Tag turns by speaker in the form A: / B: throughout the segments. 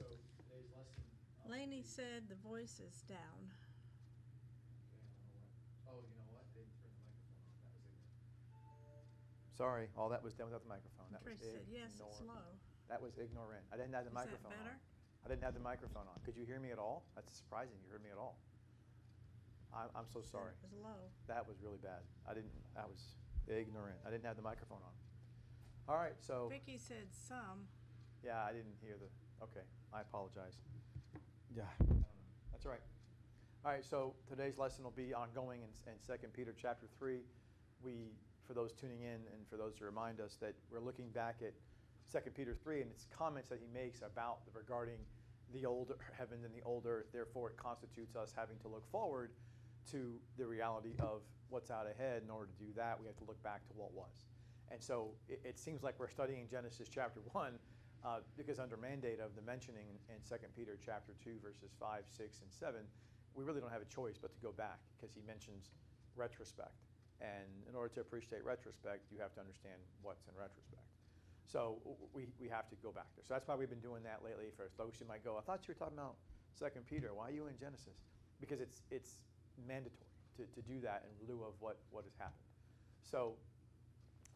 A: So today's lesson.
B: Lainey said the voice is down.
A: Okay, I don't know what. Oh, you know what? I didn't turn the microphone on. That was ignorant.
C: Sorry, all that was done without the microphone. That was
B: Tracy said, yes, it's low.
C: That was ignorant. I didn't have the
B: Is that
C: microphone
B: better?
C: on. I didn't have the microphone on. Could you hear me at all? That's surprising. You heard me at all. I'm so sorry.
B: It was low.
C: That was really bad. That was ignorant. I didn't have the microphone on. All right, so.
B: Vicki said some.
C: Yeah, I didn't hear the, okay, I apologize. Yeah, that's all right. All right, so today's lesson will be ongoing in 2 Peter chapter 3. For those tuning in and for those to remind us that we're looking back at 2 Peter 3 and its comments that he makes about regarding the old heavens and the old earth. Therefore, it constitutes us having to look forward to the reality of what's out ahead. In order to do that, we have to look back to what was. And so it seems like we're studying Genesis chapter 1 because under mandate of the mentioning in 2 Peter chapter 2, verses 5, 6, and 7, we really don't have a choice but to go back because he mentions retrospect. And in order to appreciate retrospect, you have to understand what's in retrospect. So we have to go back there. So that's why we've been doing that lately. For those who might go, I thought you were talking about 2 Peter. Why are you in Genesis? Because it's mandatory to do that in lieu of what has happened. So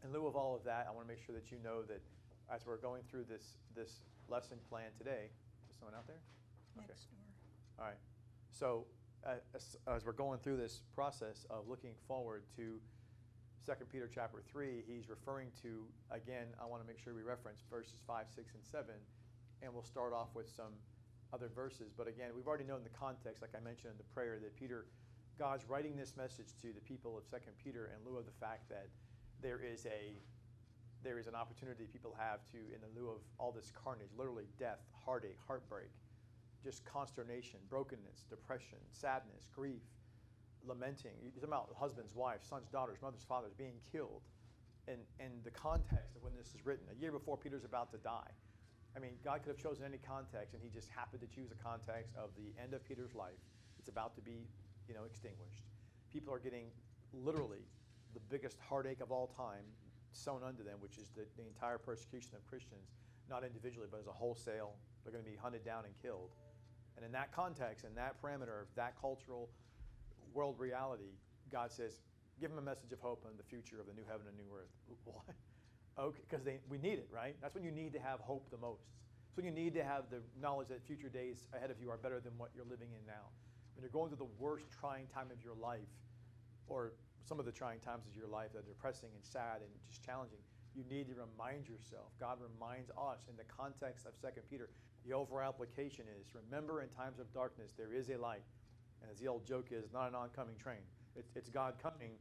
C: in lieu of all of that, I want to make sure that you know that as we're going through this lesson plan today, is someone out there?
B: Next door.
C: All right. So as we're going through this process of looking forward to 2 Peter chapter 3, he's referring to, again, I want to make sure we reference verses 5, 6, and 7, and we'll start off with some other verses. But again, we've already known the context, like I mentioned in the prayer, that God's writing this message to the people of 2 Peter in lieu of the fact that there is an opportunity people have to, in the lieu of all this carnage, literally death, heartache, heartbreak, just consternation, brokenness, depression, sadness, grief, lamenting. You're talking about husbands, wives, sons, daughters, mothers, fathers being killed. And the context of when this is written, a year before Peter's about to die. I mean, God could have chosen any context, and he just happened to choose a context of the end of Peter's life. It's about to be, extinguished. People are getting literally the biggest heartache of all time sown unto them, which is the entire persecution of Christians, not individually, but as a wholesale. They're going to be hunted down and killed. And in that context, in that parameter of that cultural world reality, God says, give them a message of hope on the future of the new heaven and new earth. What? Okay, because we need it, right? That's when you need to have hope the most. It's when you need to have the knowledge that future days ahead of you are better than what you're living in now. When you're going through the worst trying time of your life, or some of the trying times of your life that are depressing and sad and just challenging, you need to remind yourself. God reminds us in the context of 2 Peter. The overall application is, remember in times of darkness, there is a light. And as the old joke is, not an oncoming train. It's God coming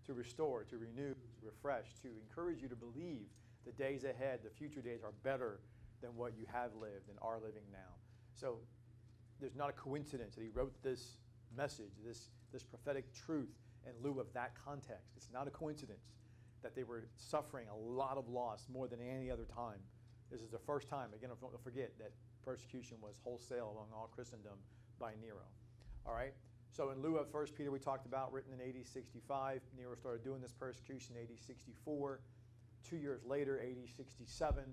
C: to restore, to renew, to refresh, to encourage you to believe the days ahead, the future days are better than what you have lived and are living now. So there's not a coincidence that he wrote this message, this prophetic truth in lieu of that context. It's not a coincidence that they were suffering a lot of loss more than any other time. This is the first time, again, don't forget that persecution was wholesale among all Christendom by Nero. All right? So in lieu of 1 Peter we talked about, written in AD 65, Nero started doing this persecution in AD 64. 2 years later, AD 67,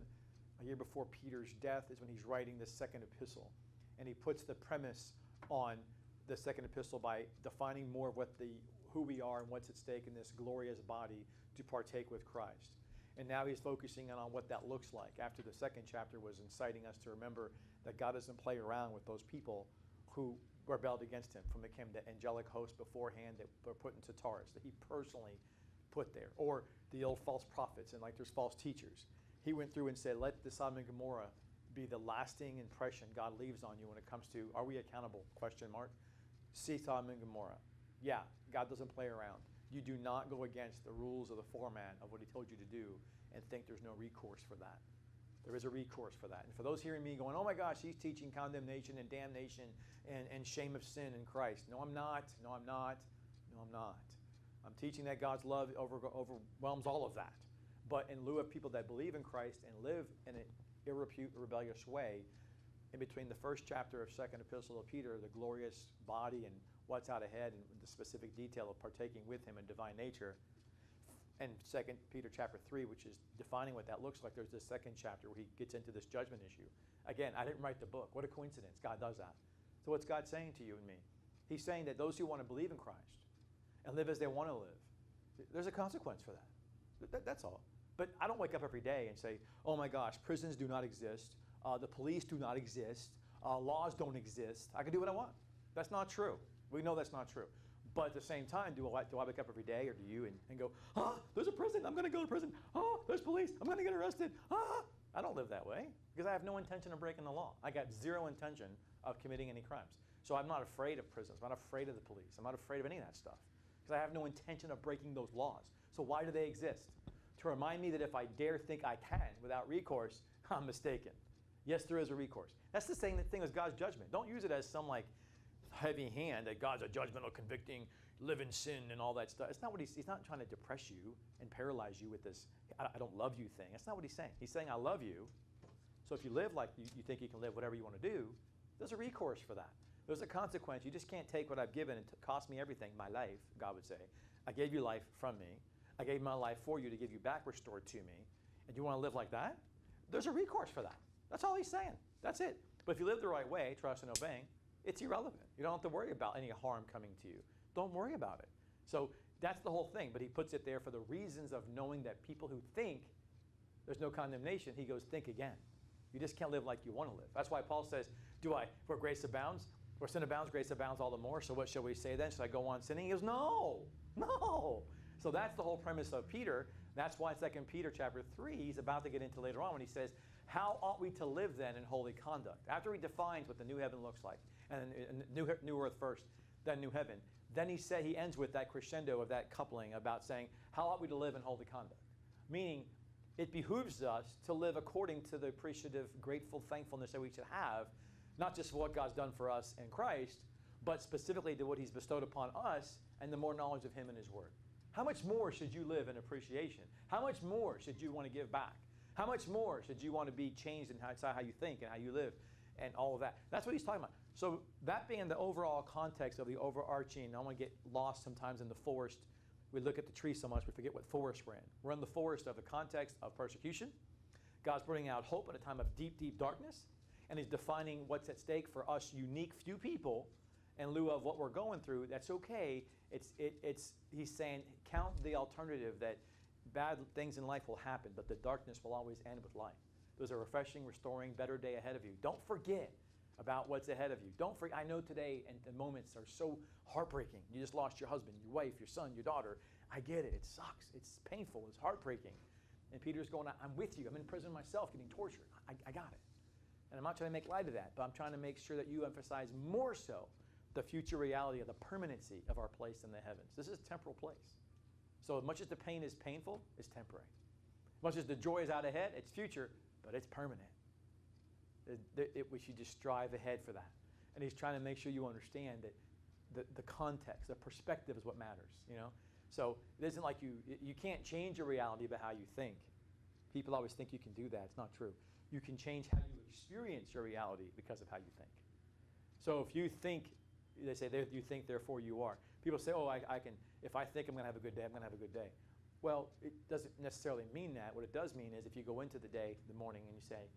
C: a year before Peter's death, is when he's writing the second epistle. And he puts the premise on the second epistle by defining more of who we are and what's at stake in this glorious body to partake with Christ. And now he's focusing on what that looks like. After the second chapter was inciting us to remember that God doesn't play around with those people who rebelled against him, from the angelic host beforehand that were put into Taurus, that he personally put there. Or the old false prophets, and like there's false teachers. He went through and said, let the Sodom and Gomorrah be the lasting impression God leaves on you when it comes to, are we accountable? ? See Sodom and Gomorrah. Yeah, God doesn't play around. You do not go against the rules of the format of what he told you to do and think there's no recourse for that. There is a recourse for that. And for those hearing me going, oh my gosh, he's teaching condemnation and damnation and shame of sin in Christ. No, I'm not. No, I'm not. No, I'm not. I'm teaching that God's love overwhelms all of that. But in lieu of people that believe in Christ and live in an irrepute, rebellious way, in between the first chapter of second epistle of Peter, the glorious body and what's out ahead and the specific detail of partaking with him in divine nature, And 2 Peter chapter 3, which is defining what that looks like, there's this second chapter where he gets into this judgment issue. Again, I didn't write the book. What a coincidence. God does that. So what's God saying to you and me? He's saying that those who want to believe in Christ and live as they want to live, there's a consequence for that. That's all. But I don't wake up every day and say, oh my gosh, prisons do not exist. The police do not exist. Laws don't exist. I can do what I want. That's not true. We know that's not true. But at the same time, do I wake up every day, or do you, and go, there's a prison, I'm going to go to prison. There's police, I'm going to get arrested. I don't live that way because I have no intention of breaking the law. I got zero intention of committing any crimes. So I'm not afraid of prisons. I'm not afraid of the police. I'm not afraid of any of that stuff because I have no intention of breaking those laws. So why do they exist? To remind me that if I dare think I can without recourse, I'm mistaken. Yes, there is a recourse. That's the same thing as God's judgment. Don't use it as some heavy hand that God's a judgmental, convicting, live in sin and all that stuff. It's not what he's not trying to depress you and paralyze you with this I don't love you thing. That's not what he's saying. He's saying I love you. So if you live like you think you can live whatever you want to do, there's a recourse for that. There's a consequence. You just can't take what I've given and cost me everything, my life, God would say. I gave you life from me. I gave my life for you to give you back restored to me. And you want to live like that? There's a recourse for that. That's all he's saying. That's it. But if you live the right way, trust and obeying, it's irrelevant. You don't have to worry about any harm coming to you. Don't worry about it. So that's the whole thing. But he puts it there for the reasons of knowing that people who think there's no condemnation, he goes, think again. You just can't live like you want to live. That's why Paul says, where grace abounds, where sin abounds, grace abounds all the more. So what shall we say then? Should I go on sinning? He goes, no. So that's the whole premise of Peter. That's why 2 Peter chapter 3, he's about to get into later on when he says, how ought we to live then in holy conduct? After he defines what the new heaven looks like, and new earth first, then new heaven, then he ends with that crescendo of that coupling about saying, how ought we to live in holy conduct? Meaning, it behooves us to live according to the appreciative, grateful thankfulness that we should have, not just for what God's done for us in Christ, but specifically to what he's bestowed upon us and the more knowledge of him and his word. How much more should you live in appreciation? How much more should you want to give back? How much more should you want to be changed in how you think and how you live and all of that? That's what he's talking about. So that being the overall context of the overarching, I don't want to get lost sometimes in the forest. We look at the tree so much we forget what forest we're in. We're in the forest of the context of persecution. God's bringing out hope in a time of deep, deep darkness. And he's defining what's at stake for us unique few people in lieu of what we're going through. That's okay. He's saying count the alternative that bad things in life will happen, but the darkness will always end with light. There's a refreshing, restoring, better day ahead of you. Don't forget about what's ahead of you. Don't forget. I know today and the moments are so heartbreaking. You just lost your husband, your wife, your son, your daughter. I get it. It sucks. It's painful. It's heartbreaking. And Peter's going, I'm with you. I'm in prison myself getting tortured. I got it. And I'm not trying to make light of that, but I'm trying to make sure that you emphasize more so the future reality of the permanency of our place in the heavens. This is a temporal place. So as much as the pain is painful, it's temporary. As much as the joy is out ahead, it's future, but it's permanent. We should just strive ahead for that. And he's trying to make sure you understand that the context, the perspective is what matters, you know? So it isn't like you can't change your reality by how you think. People always think you can do that. It's not true. You can change how you experience your reality because of how you think. So if you think, they say, you think, therefore you are. People say, oh, I can, if I think I'm going to have a good day, I'm going to have a good day. Well, it doesn't necessarily mean that. What it does mean is if you go into the day, the morning, and you say,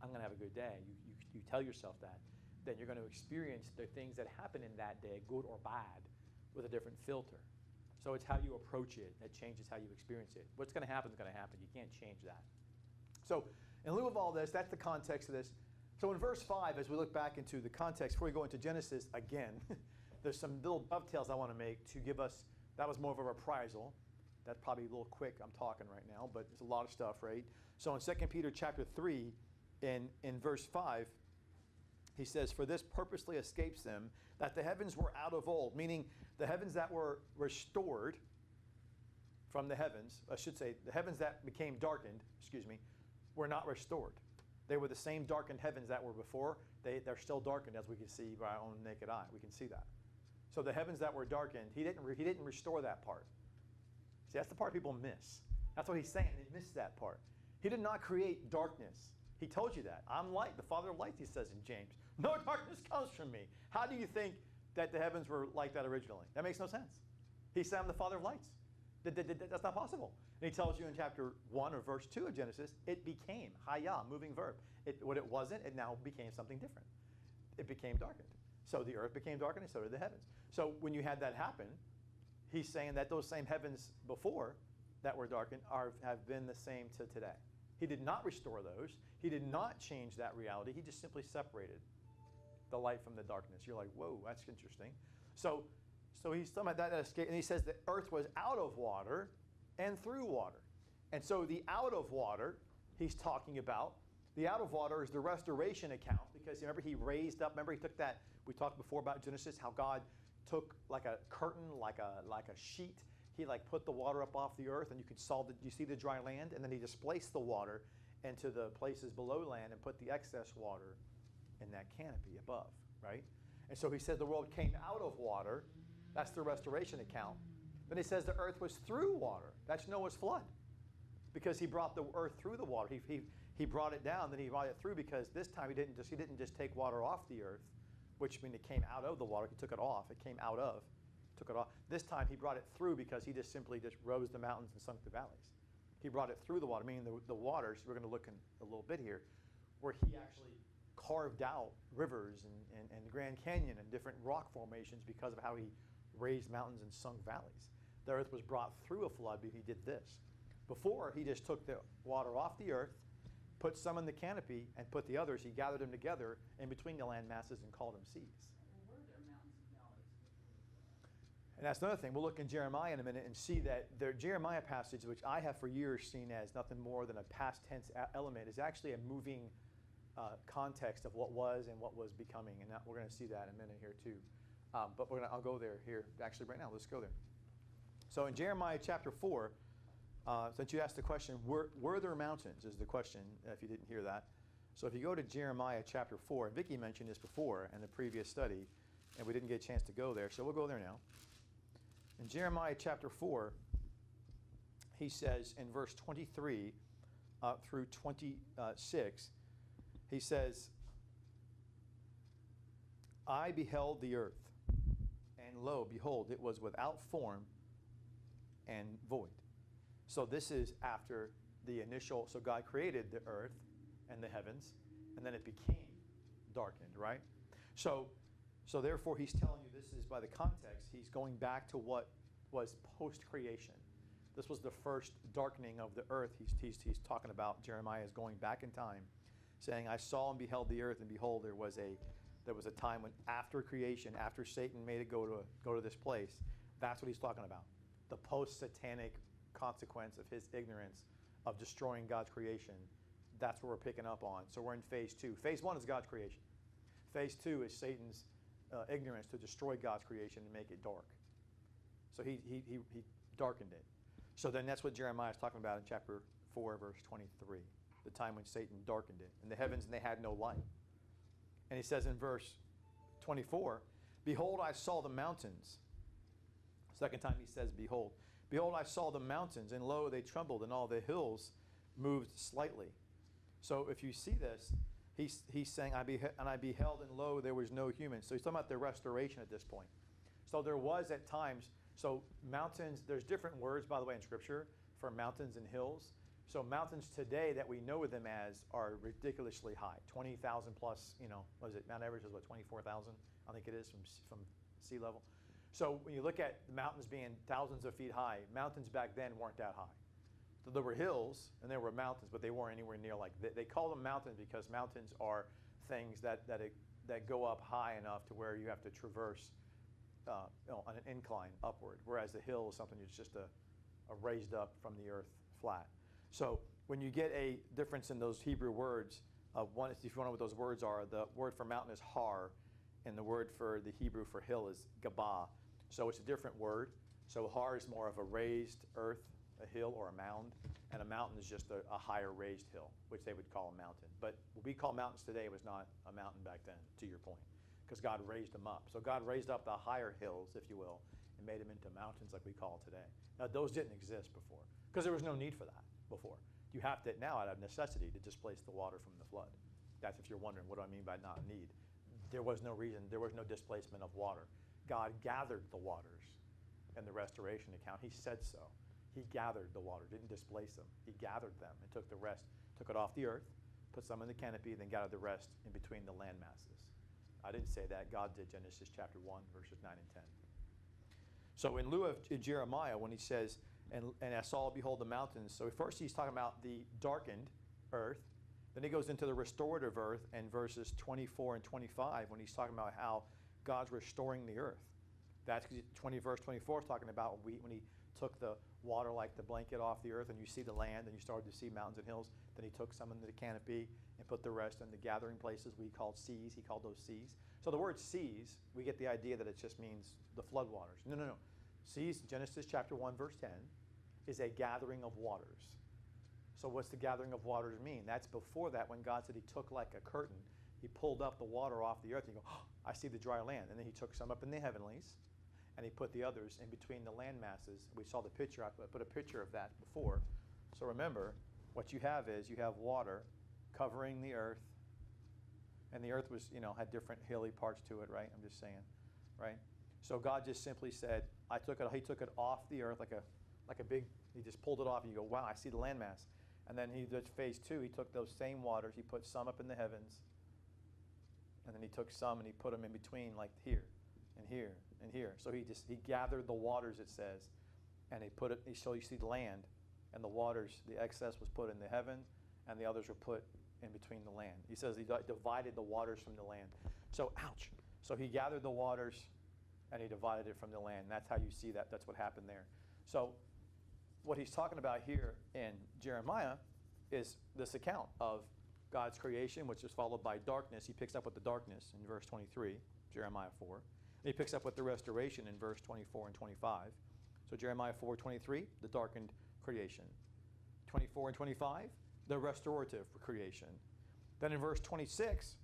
C: I'm going to have a good day, you tell yourself that, then you're going to experience the things that happen in that day, good or bad, with a different filter. So it's how you approach it that changes how you experience it. What's going to happen is going to happen. You can't change that. So in lieu of all this, that's the context of this. So in verse 5, as we look back into the context, before we go into Genesis again, there's some little dovetails I want to make to give us, that was more of a reprisal. That's probably a little quick, I'm talking right now, but there's a lot of stuff, right? So in 2 Peter chapter 3, in verse 5, he says, for this purposely escapes them, that the heavens were out of old, meaning the heavens that were restored from the heavens, I should say, the heavens that became darkened, were not restored. They were the same darkened heavens that were before. They're still darkened, as we can see by our own naked eye. We can see that. So the heavens that were darkened, he didn't restore that part. See, that's the part people miss. That's what he's saying. They miss that part. He did not create darkness. He told you that. I'm light, the Father of lights, he says in James. No darkness comes from me. How do you think that the heavens were like that originally? That makes no sense. He said, I'm the Father of lights. That's not possible. And he tells you in chapter 1 or verse 2 of Genesis, it became, haya, moving verb. What it wasn't, it now became something different. It became darkened. So the earth became darkened, and so did the heavens. So when you had that happen, he's saying that those same heavens before that were darkened have been the same to today. He did not restore those. He did not change that reality. He just simply separated the light from the darkness. You're like, whoa, that's interesting. So he's talking about that escape, and he says the earth was out of water and through water. And so the out of water he's talking about, the out of water is the restoration account, because remember he raised up, remember he took that, we talked before about Genesis, how God took like a curtain, like a sheet, he like put the water up off the earth, and you see the dry land, and then he displaced the water into the places below land and put the excess water in that canopy above, right? And so he said the world came out of water. That's the restoration account. Then he says the earth was through water. That's Noah's flood, because he brought the earth through the water. He brought it down, then he brought it through, because this time he didn't just take water off the earth, which means it came out of the water. He took it off. It came out of, took it off. This time he brought it through, because he just simply rose the mountains and sunk the valleys. He brought it through the water, meaning the waters, we're going to look in a little bit here, where he actually carved out rivers and the Grand Canyon and different rock formations because of how he raised mountains and sunk valleys. The earth was brought through a flood, but he did this. Before, he just took the water off the earth, put some in the canopy, and put the others, he gathered them together in between the land masses and called them seas.
D: Well, were there mountains and valleys before?
C: And that's another thing. We'll look in Jeremiah in a minute and see that the Jeremiah passage, which I have for years seen as nothing more than a past tense element, is actually a moving context of what was and what was becoming. And we're going to see that in a minute here too. But I'll go there here. Actually, right now, let's go there. So in Jeremiah chapter 4, since you asked the question, were there mountains, is the question, if you didn't hear that. So if you go to Jeremiah chapter 4, and Vicki mentioned this before in the previous study, and we didn't get a chance to go there, so we'll go there now. In Jeremiah chapter 4, he says in verse 23 through 26, he says, I beheld the earth, and lo, behold, it was without form and void. So this is after the initial, so God created the earth and the heavens, and then it became darkened, right? So therefore he's telling you, this is by the context, he's going back to what was post-creation. This was the first darkening of the earth. He's talking about, Jeremiah is going back in time, saying, I saw and beheld the earth, and behold, there was a time when after creation, after Satan made it go to this place, that's what he's talking about. The post-satanic consequence of his ignorance of destroying God's creation. That's what we're picking up on. So we're in phase 2. Phase 1 is God's creation. Phase 2 is Satan's ignorance to destroy God's creation and make it dark. So he darkened it. So then that's what Jeremiah is talking about in chapter 4, verse 23, the time when Satan darkened it. And the heavens, and they had no light. And he says in verse 24, behold, I saw the mountains. Second time he says, behold. Behold, I saw the mountains, and lo, they trembled, and all the hills moved slightly. So if you see this, he's saying, I beheld, and lo, there was no human. So he's talking about the restoration at this point. So there was at times, so mountains, there's different words, by the way, in Scripture for mountains and hills. So mountains today that we know them as are ridiculously high, 20,000 plus, what is it, Mount Everest is what, 24,000? I think it is from sea level. So when you look at the mountains being thousands of feet high, mountains back then weren't that high. So there were hills and there were mountains, but they weren't anywhere near like, they call them mountains because mountains are things that go up high enough to where you have to traverse on an incline upward, whereas the hill is something that's just a raised up from the earth flat. So when you get a difference in those Hebrew words, one, if you want to know what those words are, the word for mountain is har, and the word for the Hebrew for hill is gabah. So it's a different word. So har is more of a raised earth, a hill or a mound, and a mountain is just a higher raised hill, which they would call a mountain. But what we call mountains today was not a mountain back then, to your point, because God raised them up. So God raised up the higher hills, if you will, and made them into mountains like we call today. Now those didn't exist before, because there was no need for that before. You have to now out of necessity to displace the water from the flood. That's if you're wondering, what do I mean by not need? There was no reason, there was no displacement of water. God gathered the waters in the restoration account. He said so. He gathered the water, didn't displace them. He gathered them and took the rest, took it off the earth, put some in the canopy, then gathered the rest in between the land masses. I didn't say that. God did. Genesis chapter 1, verses 9 and 10. So in lieu of Jeremiah, when he says, and I saw, behold, the mountains. So first he's talking about the darkened earth. Then he goes into the restorative earth in verses 24 and 25 when he's talking about how God's restoring the earth. That's verse 24 is talking about when he took the water like the blanket off the earth and you see the land and you started to see mountains and hills. Then he took some into the canopy and put the rest in the gathering places we called seas. He called those seas. So the word seas, we get the idea that it just means the floodwaters. No. Seas, Genesis chapter 1, verse 10, is a gathering of waters. So what's the gathering of waters mean? That's before that when God said he took like a curtain, he pulled up the water off the earth and you go, oh, I see the dry land. And then he took some up in the heavenlies and he put the others in between the land masses. We saw the picture. I put a picture of that before. So remember, what you have is you have water covering the earth. And the earth was, had different hilly parts to it, right? I'm just saying, right? So God just simply said, he took it off the earth like a big, he just pulled it off and you go, wow, I see the landmass. And then he did phase 2, he took those same waters, he put some up in the heavens, and then he took some and he put them in between like here and here and here. So he gathered the waters, it says, and so you see the land and the waters, the excess was put in the heaven and the others were put in between the land. He says he divided the waters from the land. So, ouch. So he gathered the waters and he divided it from the land. That's how you see that. That's what happened there. So what he's talking about here in Jeremiah is this account of God's creation, which is followed by darkness. He picks up with the darkness in verse 23, Jeremiah 4. And he picks up with the restoration in verse 24 and 25. So Jeremiah 4:23, the darkened creation. 24 and 25, the restorative creation. Then in verse 26,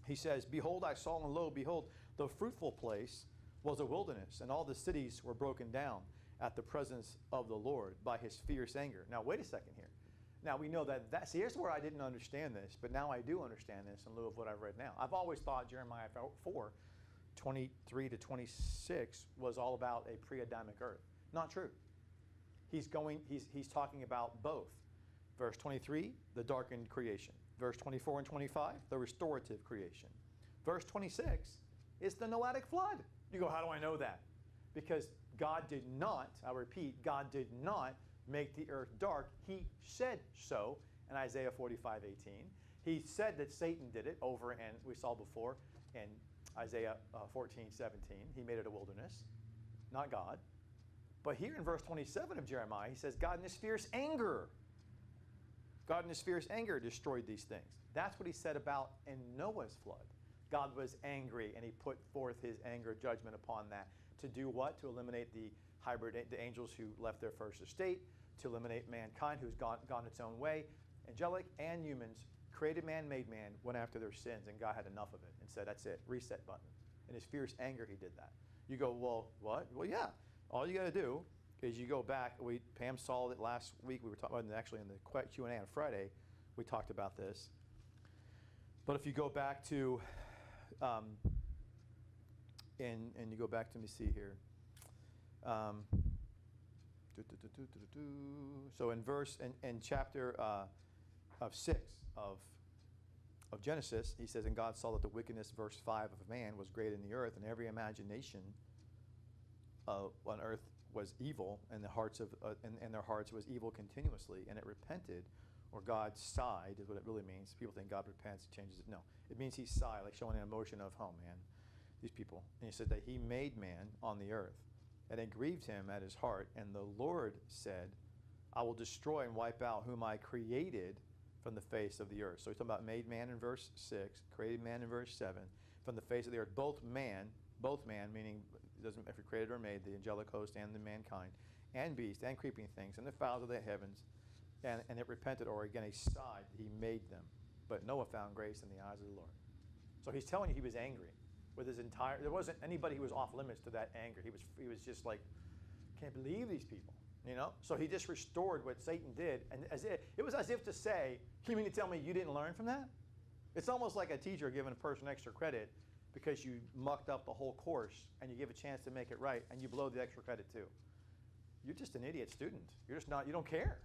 C: he says, behold, I saw, and lo, behold, the fruitful place was a wilderness, and all the cities were broken down at the presence of the Lord by his fierce anger. Now, wait a second here. Now, we know see, here's where I didn't understand this, but now I do understand this in lieu of what I've read now. I've always thought Jeremiah 4:23 to 26 was all about a pre-Adamic earth. Not true. He's talking about both. Verse 23, the darkened creation. Verse 24 and 25, the restorative creation. Verse 26 is the Noahic flood. You go, how do I know that? Because God did not, I repeat, God did not make the earth dark. He said so in Isaiah 45:18. He said that Satan did it over, and we saw before in Isaiah 14:17. He made it a wilderness, not God. But here in verse 27 of Jeremiah, he says, God in his fierce anger destroyed these things. That's what he said about in Noah's flood. God was angry, and he put forth his anger judgment upon that. To do what? To eliminate the angels who left their first estate, to eliminate mankind who's gone its own way. Angelic and humans, created man, made man, went after their sins, and God had enough of it and said, that's it, reset button. In his fierce anger, he did that. You go, well, what? Well, yeah. All you got to do is you go back. Pam saw it last week. We were talking about it actually in the Q&A on Friday. We talked about this. But if you go back to, and you go back to, let me see here. So in chapter of 6 of Genesis, he says, and God saw that the wickedness, verse 5 of man, was great in the earth, and every imagination on earth was evil, and their hearts was evil continuously, and it repented, or God sighed is what it really means. People think God repents, he changes it. No, it means he sighed, like showing an emotion of, oh man, these people. And he said that he made man on the earth, and it grieved him at his heart. And the Lord said, I will destroy and wipe out whom I created from the face of the earth. So he's talking about made man in verse 6, created man in verse 7, from the face of the earth. Both man, meaning it doesn't matter if you're created or made, the angelic host and the mankind, and beast, and creeping things, and the fowls of the heavens, and it repented, or again, he sighed, he made them. But Noah found grace in the eyes of the Lord. So he's telling you he was angry with his entire, there wasn't anybody who was off limits to that anger. He was just like, can't believe these people, you know? So he just restored what Satan did, and it was as if to say, you mean to tell me you didn't learn from that? It's almost like a teacher giving a person extra credit because you mucked up the whole course, and you give a chance to make it right, and you blow the extra credit too. you're just an idiot student. You're just not, you don't care.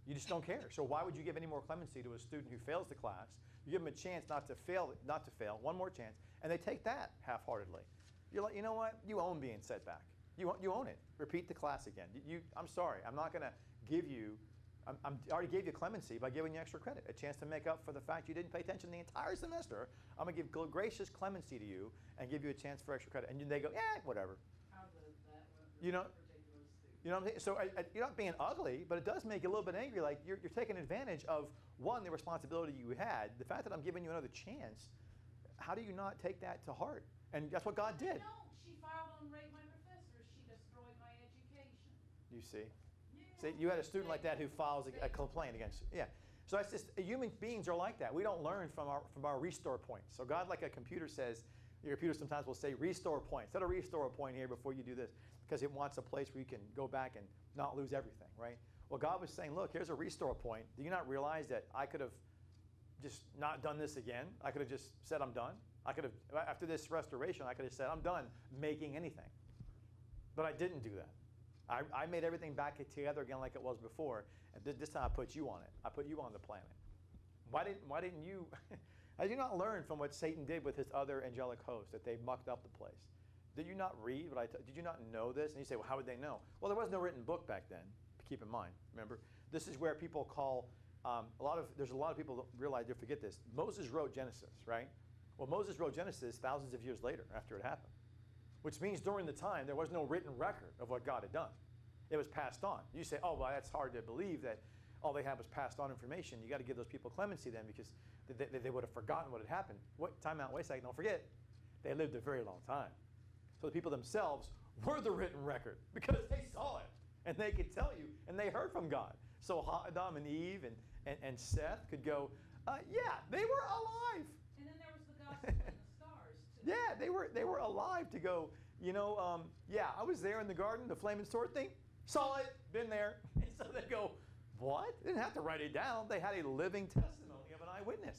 C: You just don't care. So why would you give any more clemency to a student who fails the class? You give them a chance not to fail, one more chance, and they take that half-heartedly. You're like, you know what? You own being set back. You own it. Repeat the class again. I'm sorry. I'm not going to give you, I already gave you clemency by giving you extra credit, a chance to make up for the fact you didn't pay attention the entire semester. I'm going to give gracious clemency to you and give you a chance for extra credit. And they go, whatever.
D: How does that with
C: You know-
D: that particular student?
C: You know what I'm saying? So you're not being ugly, but it does make you a little bit angry. Like you're taking advantage of, one, the responsibility you had. The fact that I'm giving you another chance, how do you not take that to heart? And that's what God did.
D: No, she filed on rate my professor. She destroyed my education.
C: You see?
D: Yeah.
C: See, you had a student like that who files a complaint against you. Yeah. So that's just, human beings are like that. We don't learn from our restore points. So God, like a computer says, your computer sometimes will say restore points. Set a restore point here before you do this, because it wants a place where you can go back and not lose everything, right? Well, God was saying, look, here's a restore point. Do you not realize that I could have just not done this again? I could have just said I'm done. I could have, after this restoration, I could have said I'm done making anything. But I didn't do that. I made everything back together again like it was before. And this time I put you on it. I put you on the planet. Why didn't you, how did you not learn from what Satan did with his other angelic hosts, that they mucked up the place? Did you not read what did you not know this? And you say, well, how would they know? Well, there was no written book back then. Keep in mind, remember? This is where people call, there's a lot of people that realize they forget this. Moses wrote Genesis, right? Well, Moses wrote Genesis thousands of years later after it happened, which means during the time there was no written record of what God had done. It was passed on. You say, oh, well, that's hard to believe that all they had was passed on information. You got to give those people clemency then, because they would have forgotten what had happened. Time out, wait a second, don't forget. They lived a very long time. So the people themselves were the written record because they saw it and they could tell you and they heard from God. So Adam and Eve and Seth could go, yeah, they were alive.
D: And then there was the gospel and the stars, too.
C: Yeah, they were alive to go, yeah, I was there in the garden, the flaming sword thing, saw it, been there. And so they go, what? They didn't have to write it down. They had a living testimony of an eyewitness.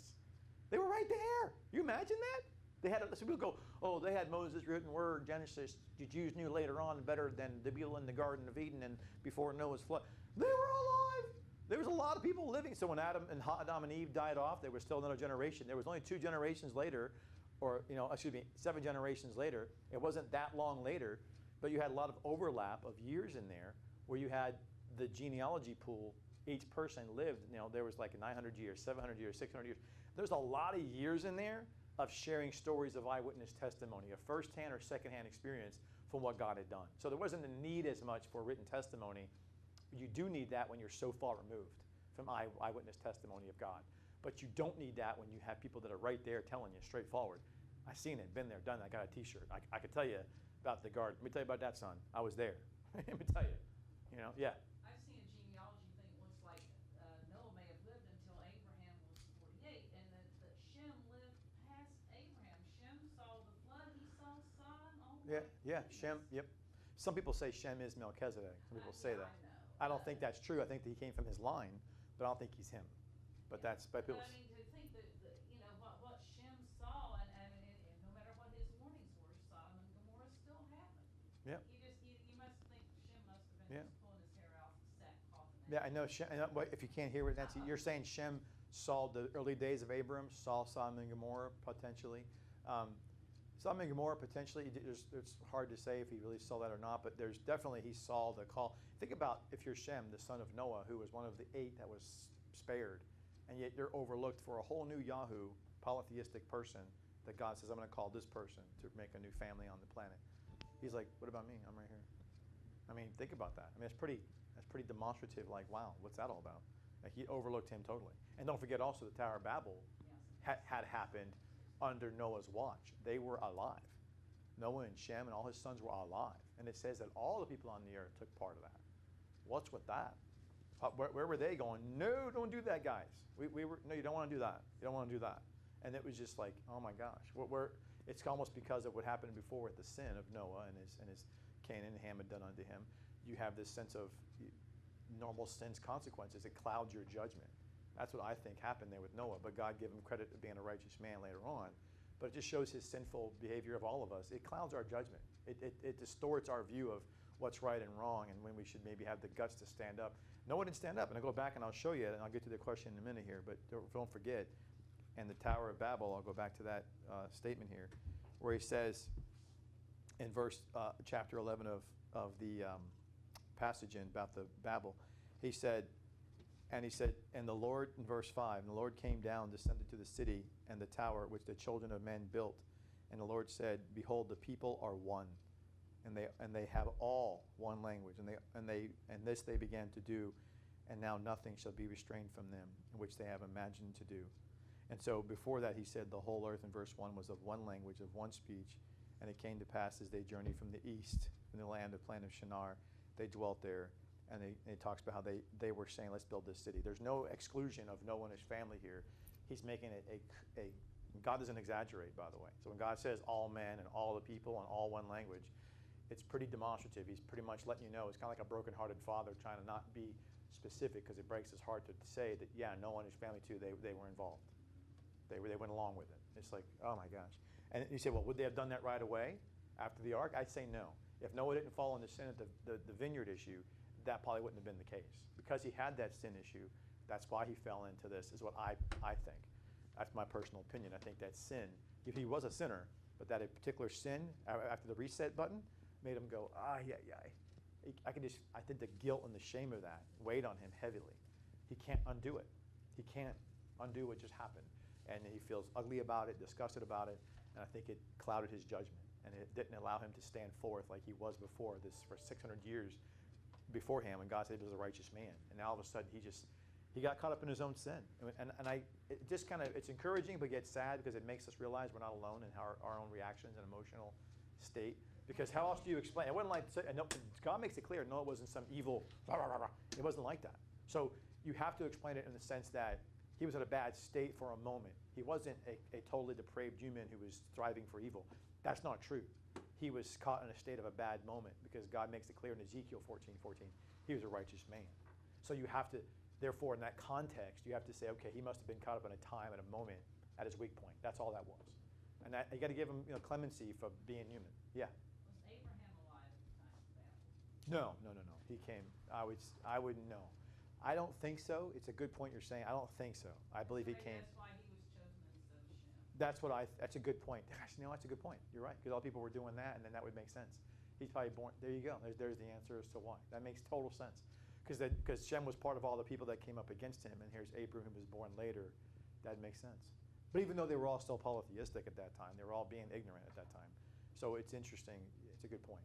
C: They were right there. You imagine that? They had, some people go, oh, they had Moses' written word, Genesis, the Jews knew later on better than the people in the Garden of Eden and before Noah's flood. They were alive. There was a lot of people living. So when Adam and Eve died off, there was still another generation. There was only 2 generations later, or 7 generations later. It wasn't that long later, but you had a lot of overlap of years in there where you had the genealogy pool. Each person lived, there was like 900 years, 700 years, 600 years. There's a lot of years in there of sharing stories of eyewitness testimony, a first-hand or second-hand experience from what God had done. So there wasn't a need as much for written testimony. You do need that when you're so far removed from eyewitness testimony of God. But you don't need that when you have people that are right there telling you straightforward. I've seen it, been there, done that, got a t-shirt. I could tell you about the garden. Let me tell you about that, son. I was there. Let me tell you. Yeah.
D: I've seen a genealogy thing. It looks like Noah may have lived until Abraham was 48, and that Shem lived past Abraham. Shem saw the flood. He saw Sodom. Oh my
C: Yeah,
D: goodness.
C: Shem, yep. Some people say Shem is Melchizedek. Some people say
D: Yeah,
C: that.
D: I know.
C: I don't think that's true. I think that he came from his line, but I don't think he's him. But
D: Yeah.
C: that's, but people,
D: But I mean, to think that what Shem saw, and no matter what his warnings were, Sodom and Gomorrah still happened.
C: Yep.
D: You must think Shem must have been
C: Yeah.
D: just pulling his hair out, sackcloth and
C: yeah, I know. If you can't hear it, Nancy, you're saying Shem saw the early days of Abram, saw Sodom and Gomorrah potentially. Sodom and Gomorrah potentially, it's hard to say if he really saw that or not, but there's definitely he saw the call. Think about if you're Shem, the son of Noah, who was one of the 8 that was spared, and yet you're overlooked for a whole new Yahoo, polytheistic person that God says, I'm going to call this person to make a new family on the planet. He's like, what about me? I'm right here. I mean, think about that. I mean, that's pretty demonstrative, like, wow, what's that all about? Like, he overlooked him totally. And don't forget also the Tower of Babel had happened under Noah's watch. They were alive. Noah and Shem and all his sons were alive. And it says that all the people on the earth took part of that. What's with that? Where were they going? No, don't do that, guys. No, you don't want to do that. You don't want to do that. And it was just like, oh my gosh. It's almost because of what happened before with the sin of Noah and his Canaan and Ham had done unto him. You have this sense of normal sin's consequences. It clouds your judgment. That's what I think happened there with Noah. But God gave him credit for being a righteous man later on. But it just shows his sinful behavior of all of us. It clouds our judgment. It distorts our view of what's right and wrong, and when we should maybe have the guts to stand up. Noah didn't stand up, and I'll go back and I'll show you, and I'll get to the question in a minute here, but don't forget, and the Tower of Babel, I'll go back to that statement here, where he says in chapter 11 of the passage about the Babel, he said, and the Lord, in verse 5, and the Lord came down, descended to the city and the tower which the children of men built. And the Lord said, behold, the people are one, and they have all one language, and this they began to do, and now nothing shall be restrained from them, which they have imagined to do. And so before that he said the whole earth in verse 1 was of one language, of one speech, and it came to pass as they journeyed from the east, from the land of plain of Shinar, they dwelt there. And it talks about how they were saying, let's build this city. There's no exclusion of Noah and his family here. He's making it God doesn't exaggerate, by the way. So when God says all men and all the people and all one language, it's pretty demonstrative. He's pretty much letting you know. It's kind of like a broken-hearted father trying to not be specific, because it breaks his heart to say that, yeah, Noah and his family too, they were involved. They went along with it. It's like, oh my gosh. And you say, well, would they have done that right away after the ark? I'd say no. If Noah didn't fall into sin at the vineyard issue, that probably wouldn't have been the case. Because he had that sin issue, that's why he fell into this, is what I think. That's my personal opinion. I think that sin, if he was a sinner, but that a particular sin, after the reset button, made him go, yeah. I think the guilt and the shame of that weighed on him heavily. He can't undo it. He can't undo what just happened. And he feels ugly about it, disgusted about it, and I think it clouded his judgment. And it didn't allow him to stand forth like he was before this for 600 years beforehand, when God said he was a righteous man. And now all of a sudden he got caught up in his own sin. And it just kind of, it's encouraging but gets sad, because it makes us realize we're not alone in our own reactions and emotional state. Because how else do you explain? It wasn't like, God makes it clear, no, it wasn't some evil, rah, rah, rah, rah. It wasn't like that. So you have to explain it in the sense that he was in a bad state for a moment. He wasn't a totally depraved human who was thriving for evil. That's not true. He was caught in a state of a bad moment, because God makes it clear in Ezekiel 14:14, he was a righteous man. So you have to, therefore, in that context, you have to say, okay, he must have been caught up in a time, at a moment, at his weak point. That's all that was. And that, you got to give him clemency for being human. Yeah.
D: Was Abraham alive at the time of Babel?
C: No. He came. I wouldn't know. I don't think so. It's a good point you're saying. I don't think so. I believe he came.
D: That's why he was chosen instead of Shem.
C: That's a good point. Gosh, that's a good point. You're right, because all people were doing that, and then that would make sense. He's probably born. There you go. There's the answer as to why. That makes total sense. Because Shem was part of all the people that came up against him, and here's Abram, who was born later. That makes sense. But even though they were all still polytheistic at that time, they were all being ignorant at that time. So it's interesting. It's a good point.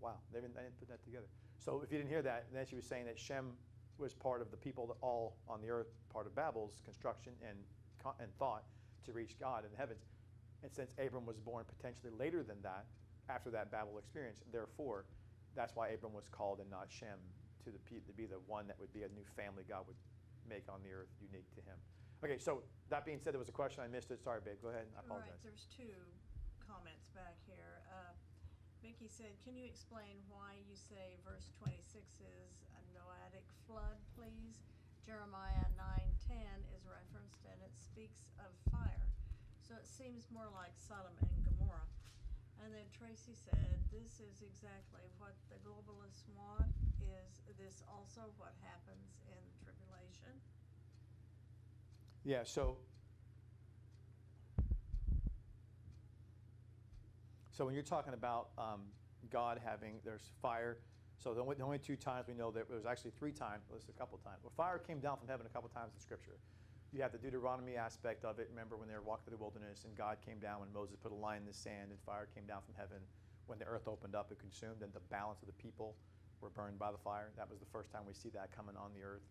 C: Wow, I didn't put that together. So if you didn't hear that, then she was saying that Shem was part of the people that all on the earth, part of Babel's construction and thought to reach God in the heavens. And since Abram was born potentially later than that, after that Babel experience, therefore, that's why Abram was called and not Shem, to be the one that would be a new family God would make on the earth unique to him. Okay, so that being said, there was a question I missed it. Sorry, babe. Go ahead. I apologize.
B: Right, there's two comments back here. Mickey said, can you explain why you say verse 26 is a Noahic flood, please? Jeremiah 9:10 is referenced, and it speaks of fire. So it seems more like Sodom and Gomorrah. And then Tracy said, this is exactly what the globalists want. Is this also what happens in tribulation?
C: Yeah, so when you're talking about God having, there's fire. So the only two times we know that, it was actually three times, well, a couple times. Well, fire came down from heaven a couple times in Scripture. You have the Deuteronomy aspect of it. Remember when they were walking through the wilderness, and God came down when Moses put a line in the sand, and fire came down from heaven. When the earth opened up, it consumed, and the balance of the people were burned by the fire. That was the first time we see that coming on the earth.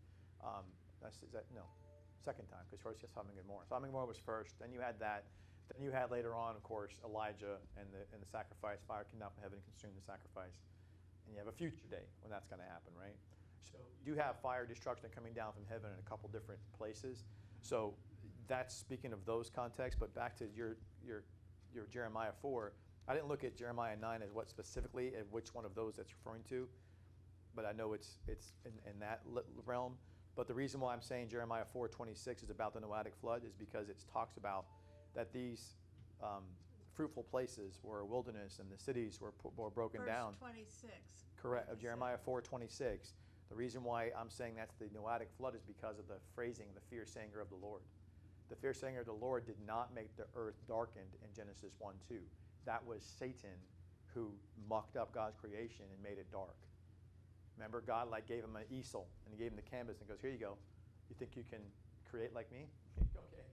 C: Second time, because first you had Sodom and Gomorrah. Sodom and Gomorrah was first. Then you had that. Then you had later on, of course, Elijah and the sacrifice. Fire came down from heaven and consumed the sacrifice. And you have a future day when that's going to happen, right? So you do have fire destruction coming down from heaven in a couple different places. So that's speaking of those contexts. But back to your Jeremiah 4, I didn't look at Jeremiah 9 as what specifically, and which one of those that's referring to. But I know it's in that realm. But the reason why I'm saying Jeremiah 4:26 is about the Noahic flood is because it talks about that these fruitful places were a wilderness, and the cities were broken down.
B: Verse 26.
C: Correct, of Jeremiah
B: 27.
C: 4:26. The reason why I'm saying that's the Noahic flood is because of the phrasing, the fierce anger of the Lord. The fierce anger of the Lord did not make the earth darkened in Genesis 1:2. That was Satan who mucked up God's creation and made it dark. Remember, God gave him an easel, and he gave him the canvas and goes, here you go. You think you can create like me? Okay.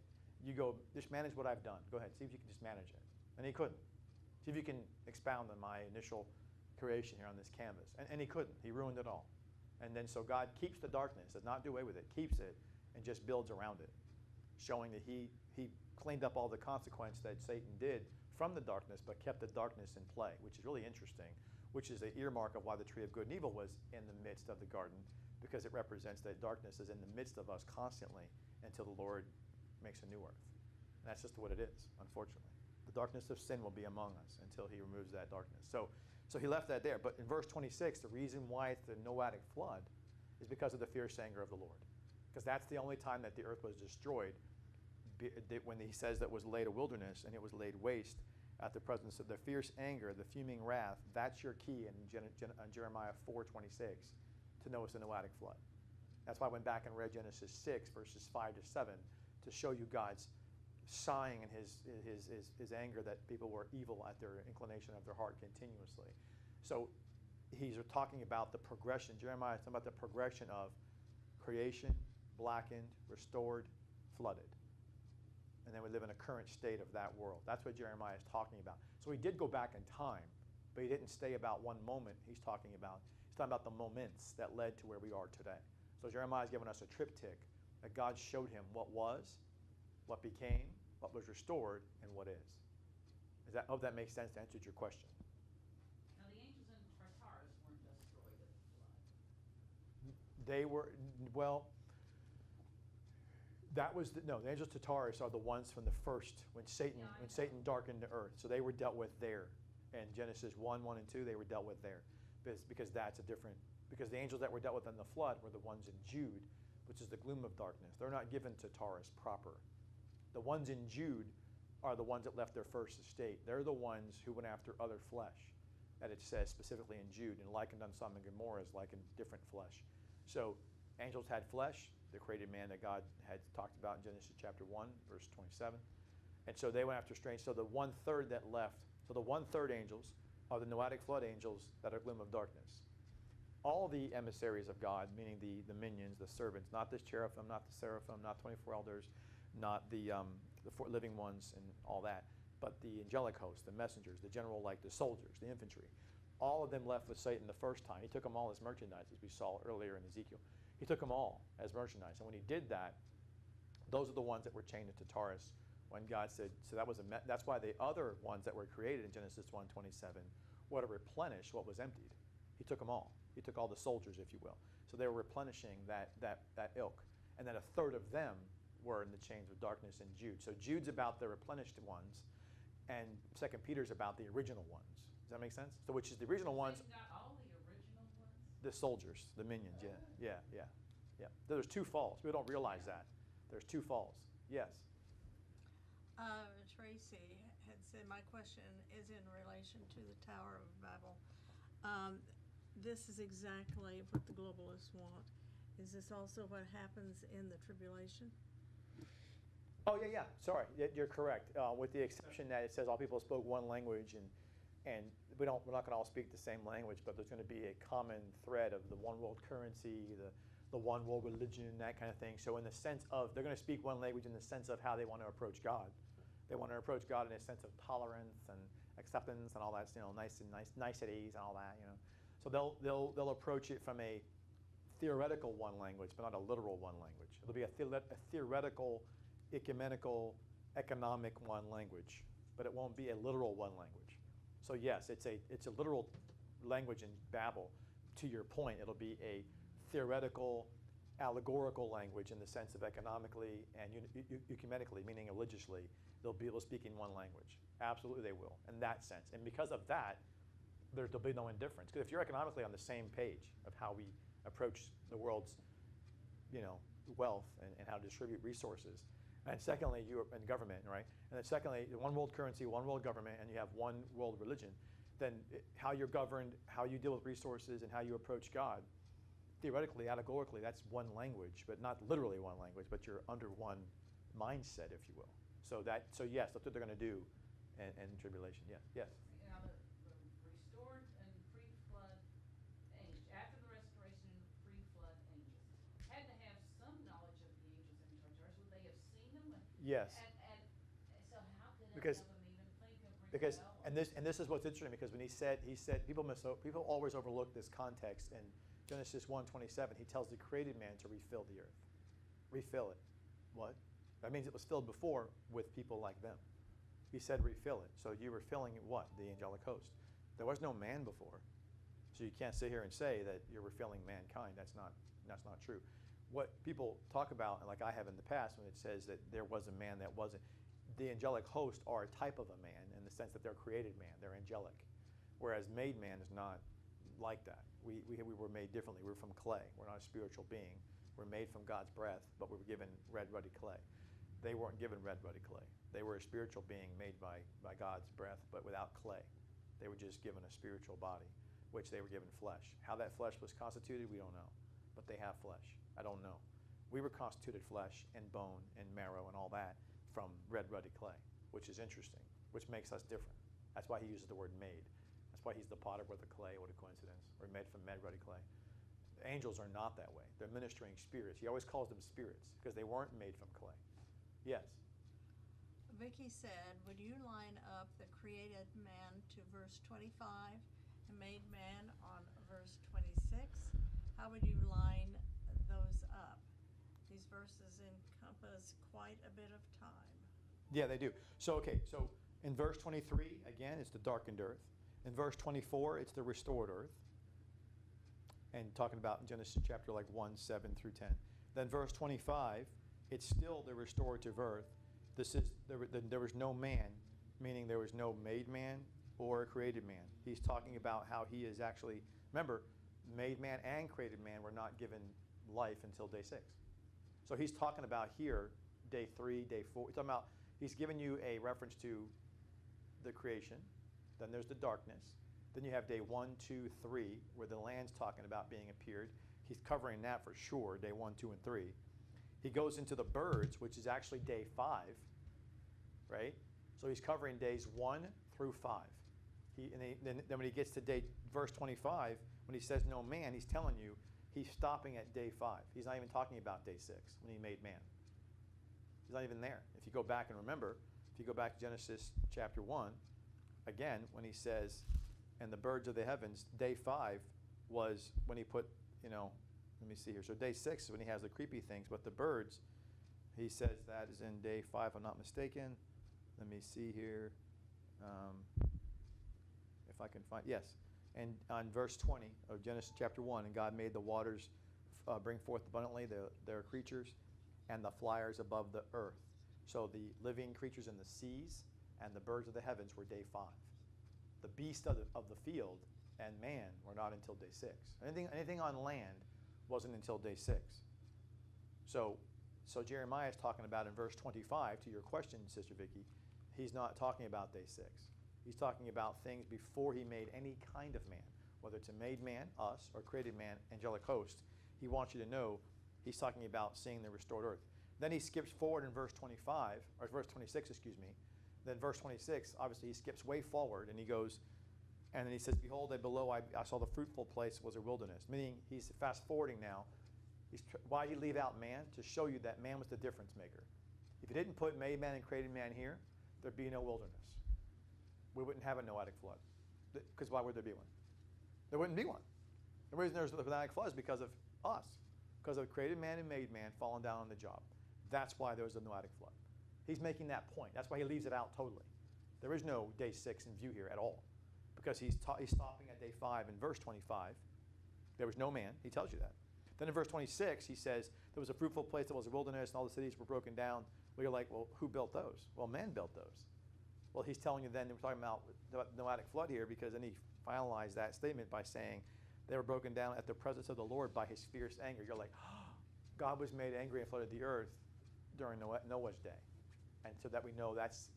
C: You go, just manage what I've done. Go ahead, see if you can just manage it. And he couldn't. See if you can expound on my initial creation here on this canvas. And he couldn't. He ruined it all. And then so God keeps the darkness, does not do away with it, keeps it, and just builds around it, showing that he cleaned up all the consequence that Satan did from the darkness, but kept the darkness in play, which is really interesting, which is the earmark of why the tree of good and evil was in the midst of the garden, because it represents that darkness is in the midst of us constantly until the Lord makes a new earth. And that's just what it is, unfortunately. The darkness of sin will be among us until he removes that darkness. So he left that there. But in verse 26, the reason why it's the Noahic flood is because of the fierce anger of the Lord. Because that's the only time that the earth was destroyed, when he says that it was laid a wilderness and it was laid waste at the presence of the fierce anger, the fuming wrath. That's your key in Jeremiah 4:26 to know it's the Noahic flood. That's why I went back and read Genesis 6, verses 5 to 7, to show you God's sighing and his anger that people were evil at their inclination of their heart continuously. So he's talking about the progression. Jeremiah is talking about the progression of creation, blackened, restored, flooded. And then we live in a current state of that world. That's what Jeremiah is talking about. So he did go back in time, but he didn't stay about one moment. He's talking about the moments that led to where we are today. So Jeremiah is giving us a triptych that God showed him what was, what became, what was restored, and what is. I hope that makes sense to answer your question.
D: Now the angels in Tartarus weren't destroyed at the flood.
C: They were, well, that was, the angels of Tartarus are the ones from the first, when Satan darkened the earth. So they were dealt with there. In Genesis 1, 1, and 2, they were dealt with there. Because that's a different, because the angels that were dealt with in the flood were the ones in Jude, which is the gloom of darkness. They're not given to Tartarus proper. The ones in Jude are the ones that left their first estate. They're the ones who went after other flesh, that it says specifically in Jude, and likened unto Sodom and Gomorrah as like in different flesh. So angels had flesh, the created man that God had talked about in Genesis chapter 1, verse 27. And so they went after strange. So the 1/3 that left, so the 1/3 angels are the Noahic flood angels that are gloom of darkness. All the emissaries of God, meaning the minions, the servants, not the cherubim, not the seraphim, not 24 elders, not the 4 living ones and all that, but the angelic host, the messengers, the general, like the soldiers, the infantry. All of them left with Satan the first time. He took them all as merchandise, as we saw earlier in Ezekiel. He took them all as merchandise. And when he did that, those are the ones that were chained into Tartarus when God said, so that's why the other ones that were created in Genesis 1:27 were to replenish what was emptied. He took them all. He took all the soldiers, if you will. So they were replenishing that ilk. And then 1/3 of them were in the chains of darkness in Jude. So Jude's about the replenished ones, and 2 Peter's about the original ones. Does that make sense? So which is the original ones?
D: Satan got all the original ones?
C: The soldiers, the minions, yeah. There's 2 falls. People don't realize that. There's 2 falls. Yes.
B: Tracy had said, my question is in relation to the Tower of Babel. This is exactly what the globalists want. Is this also what happens in the tribulation?
C: Oh, yeah. Sorry, you're correct. With the exception that it says all people spoke one language, and we're not going to all speak the same language, but there's going to be a common thread of the one world currency, the one world religion, that kind of thing. So in the sense of, they're going to speak one language in the sense of how they want to approach God. They want to approach God in a sense of tolerance and acceptance and all that, niceties and all that, So they'll approach it from a theoretical one language, but not a literal one language. It'll be a theoretical, ecumenical, economic one language, but it won't be a literal one language. So yes, it's a literal language in Babel. To your point, it'll be a theoretical, allegorical language in the sense of economically and ecumenically, meaning religiously. They'll be able to speak in one language. Absolutely they will, in that sense. And because of that, there'll be no indifference. Because if you're economically on the same page of how we approach the world's wealth and how to distribute resources, And secondly, you are in government, right? And then secondly, one world currency, one world government, and you have one world religion. Then how you're governed, how you deal with resources, and how you approach God, theoretically, allegorically, that's one language, but not literally one language, but you're under one mindset, if you will. So yes, that's what they're going to do in tribulation. Yeah. Yes.
D: Now, the restored and pre-flood age, after the restoration and the pre-flood angels, had to have some knowledge of the angels in charge. Would they have seen them?
C: Yes.
D: And so how could any
C: Because-
D: of them even think of
C: Because
D: rebelling?
C: and this is what's interesting, because when he said people always overlook this context in Genesis 1:27. He tells the created man to refill the earth. Refill it. What? That means it was filled before with people like them. He said refill it. So you were filling it what? The angelic host. There was no man before. So you can't sit here and say that you're refilling mankind. That's not true. What people talk about, and like I have in the past, when it says that there was a man that wasn't, the angelic host are a type of a man in the sense that they're created man. They're angelic. Whereas made man is not like that. We were made differently. We were from clay. We're not a spiritual being. We're made from God's breath, but we were given red, ruddy clay. They weren't given red, ruddy clay. They were a spiritual being made by God's breath, but without clay. They were just given a spiritual body, which they were given flesh. How that flesh was constituted, we don't know. But they have flesh. I don't know. We were constituted flesh and bone and marrow and all that from red, ruddy clay, which is interesting, which makes us different. That's why he uses the word made. That's why he's the potter with the clay. What a coincidence. We're made from red, ruddy clay. Angels are not that way. They're ministering spirits. He always calls them spirits because they weren't made from clay. Yes.
B: Vicky said, would you line up the created man to verse 25 and made man on verse 26? How would you line those up? These verses encompass quite a bit of time.
C: Yeah, they do. So in verse 23, again, it's the darkened earth. In verse 24, it's the restored earth. And talking about Genesis chapter 1, 7 through 10. Then verse 25, it's still the restorative earth. There was no man, meaning there was no made man or a created man. He's talking about how he is actually, remember, made man and created man were not given life until day 6. So he's talking about here, day 3, day 4. He's giving you a reference to the creation. Then there's the darkness. Then you have day 1, 2, 3, where the land's talking about being appeared. He's covering that for sure, day 1, 2, and 3. He goes into the birds, which is actually day 5, right? So he's covering days 1 through 5. Then when he gets to verse 25, when he says no man, he's telling you he's stopping at day 5. He's not even talking about day 6 when he made man. He's not even there. If you go back and remember, if you go back to Genesis chapter 1, again, when he says, and the birds of the heavens, day 5 was when he put, let me see here. So day 6 is when he has the creepy things, but the birds, he says that is in day 5, if I'm not mistaken. Let me see here. If I can find, yes. And on verse 20 of Genesis chapter 1, and God made the waters bring forth abundantly their creatures and the flyers above the earth. So the living creatures in the seas and the birds of the heavens were day 5. The beast of the field and man were not until day 6. Anything on land wasn't until day 6. So Jeremiah is talking about in verse 25, to your question, Sister Vicky, he's not talking about day 6. He's talking about things before he made any kind of man, whether it's a made man, us, or created man, angelic host. He wants you to know he's talking about seeing the restored earth. Then he skips forward in verse 25, or verse 26, excuse me. Then verse 26, obviously he skips way forward and he goes, and then he says, behold, below I saw the fruitful place was a wilderness. Meaning he's fast forwarding now. Why did he leave out man? To show you that man was the difference maker. If he didn't put made man and created man here, there'd be no wilderness. We wouldn't have a Noahic flood. Because why would there be one? There wouldn't be one. The reason there's the Noahic flood is because of us. Because of created man and made man falling down on the job. That's why there was a Noahic flood. He's making that point. That's why he leaves it out totally. There is no day 6 in view here at all. Because he's stopping at day 5 in verse 25. There was no man. He tells you that. Then in verse 26, he says, there was a fruitful place that was a wilderness, and all the cities were broken down. Well, you're like, well, who built those? Well, man built those. Well, he's telling you then, we're talking about the Noahic flood here, because then he finalized that statement by saying they were broken down at the presence of the Lord by his fierce anger. You're like, oh, God was made angry and flooded the earth. during Noah's day. And so that we know that's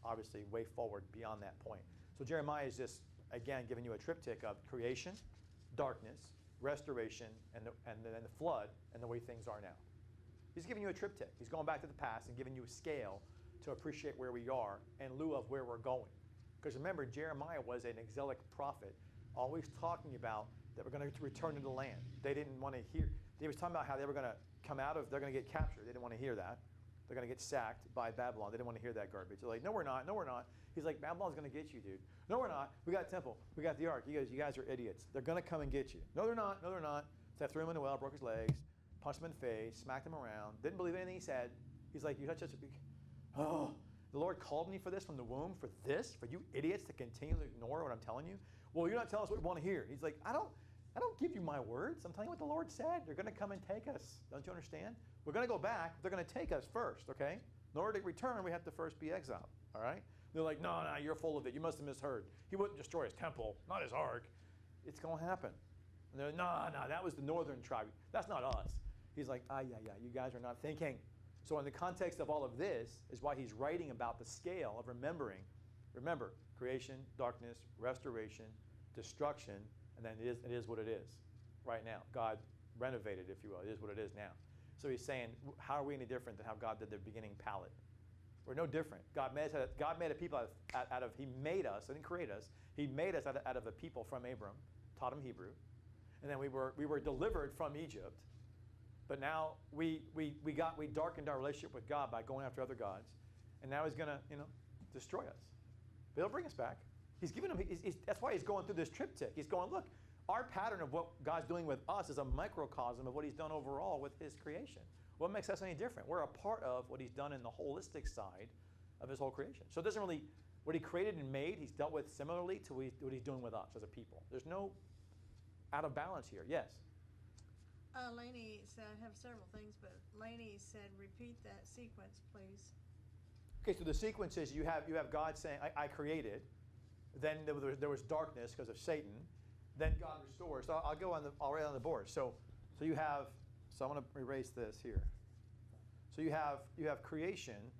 C: obviously way forward beyond that point. So Jeremiah is just, again, giving you a triptych of creation, darkness, restoration, and then the flood, and the way things are now. He's giving you a triptych. He's going back to the past and giving you a scale to appreciate where we are in lieu of where we're going. Because remember, Jeremiah was an exilic prophet, always talking about that we're going to return to the land. They didn't want to hear. He was talking about how they were going to come out of, they're going to get captured. They didn't want to hear that. They're going to get sacked by Babylon. They didn't want to hear that garbage. They're like, no, we're not. No, we're not. He's like, Babylon's going to get you, dude. No, we're not. We got temple. We got the ark. You guys are idiots. They're going to come and get you. No, they're not. No, they're not. So they threw him in the well, broke his legs, punched him in the face, smacked him around. Didn't believe anything he said. He's like, you're such a big, oh, the Lord called me for this from the womb, for this, for you idiots to continually ignore what I'm telling you. Well, you're not telling us what we want to hear. He's like, I don't give you my words. I'm telling you what the Lord said. They're going to come and take us. Don't you understand? We're going to go back. They're going to take us first, okay? In order to return, we have to first be exiled, all right? They're like, no, you're full of it. You must have misheard. He wouldn't destroy his temple, not his ark. It's going to happen. And they're like, no, that was the northern tribe. That's not us. He's like, yeah, you guys are not thinking. So in the context of all of this is why he's writing about the scale of remembering. Remember, creation, darkness, restoration, destruction, and then it is what it is right now. God renovated, if you will. It is what it is now. So he's saying, how are we any different than how God did the beginning palette? We're no different. God made a people out of, he made us, I didn't create us. He made us out of a people from Abram, taught him Hebrew. And then we were delivered from Egypt. But now we darkened our relationship with God by going after other gods. And now he's going to, destroy us. But he'll bring us back. He's giving them, that's why he's going through this triptych. He's going, look, our pattern of what God's doing with us is a microcosm of what he's done overall with his creation. What makes us any different? We're a part of what he's done in the holistic side of his whole creation. So it doesn't really, what he created and made, he's dealt with similarly to what he's doing with us as a people. There's no out of balance here. Yes?
B: Lainey said, I have several things, but Lainey said, repeat that sequence, please.
C: Okay, so the sequence is you have God saying, I created. Then there was darkness because of Satan. Then God restores. So I'll write on the board. So you have, so I'm going to erase this here. So you have creation.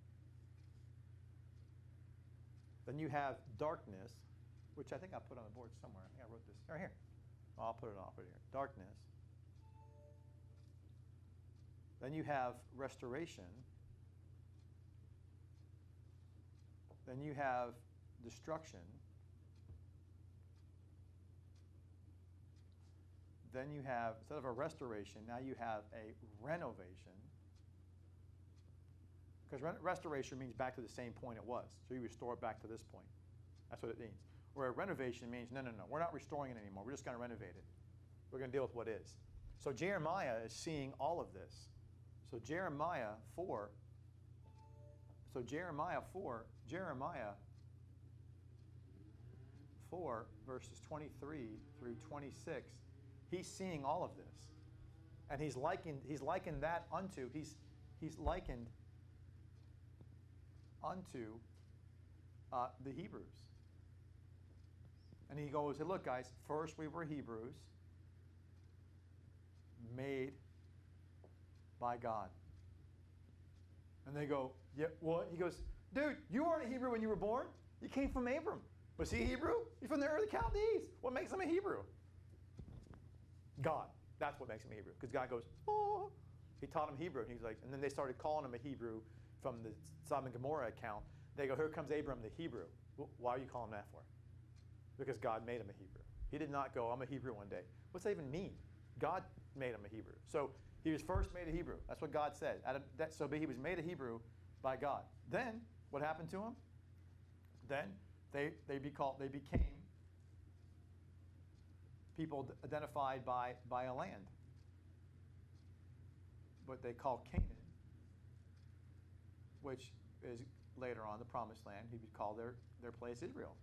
C: Then you have darkness, which I think I put on the board somewhere. I think I wrote this right here. Oh, I'll put it off right here. Darkness. Then you have restoration. Then you have destruction. Then you have, instead of a restoration, now you have a renovation. Because restoration means back to the same point it was. So you restore it back to this point. That's what it means. Where a renovation means, no, we're not restoring it anymore. We're just going to renovate it. We're going to deal with what is. So Jeremiah is seeing all of this. So Jeremiah 4, verses 23 through 26, he's seeing all of this. And he's likened that unto, he's likened unto the Hebrews. And he goes, hey, look, guys, first we were Hebrews made by God. And they go, yeah, what? He goes, dude, you weren't a Hebrew when you were born. You came from Abram. Was he Hebrew? He's from the early Chaldees. What makes him a Hebrew? God. That's what makes him a Hebrew. Because God goes, oh. He taught him Hebrew. And he's like, and then they started calling him a Hebrew from the Sodom and Gomorrah account. They go, here comes Abram the Hebrew. Well, why are you calling him that for? Because God made him a Hebrew. He did not go, I'm a Hebrew one day. What's that even mean? God made him a Hebrew. So he was first made a Hebrew. That's what God said. So he was made a Hebrew by God. Then, what happened to him? Then they became people identified by a land, what they call Canaan, which is later on the Promised Land. He would call their place Israel.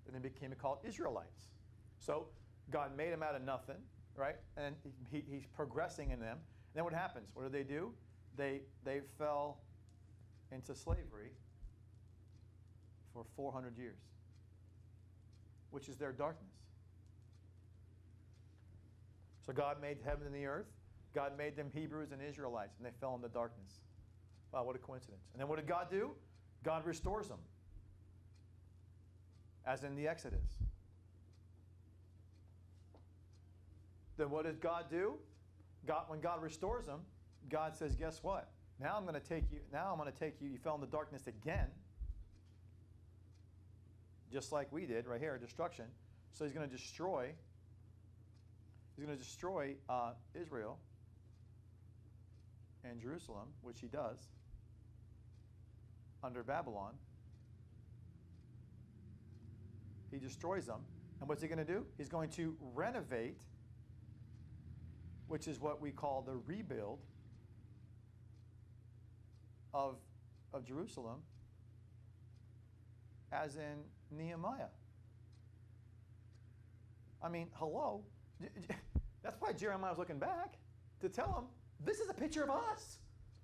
C: And they became called Israelites. So God made them out of nothing, right? And he's progressing in them. And then what happens? What do? They fell into slavery for 400 years, which is their darkness. So God made heaven and the earth. God made them Hebrews and Israelites, and they fell into darkness. Wow, what a coincidence. And then what did God do? God restores them, as in the Exodus. Then what did God do? When God restores them, God says, guess what? Now I'm going to take you. Now I'm going to take you. You fell in the darkness again, just like we did right here, destruction. So he's going to destroy. He's going to destroy Israel and Jerusalem, which he does under Babylon. He destroys them. And what's he going to do? He's going to renovate, which is what we call the rebuild of Jerusalem, as in Nehemiah. I mean, hello. That's why Jeremiah was looking back to tell him, this is a picture of us.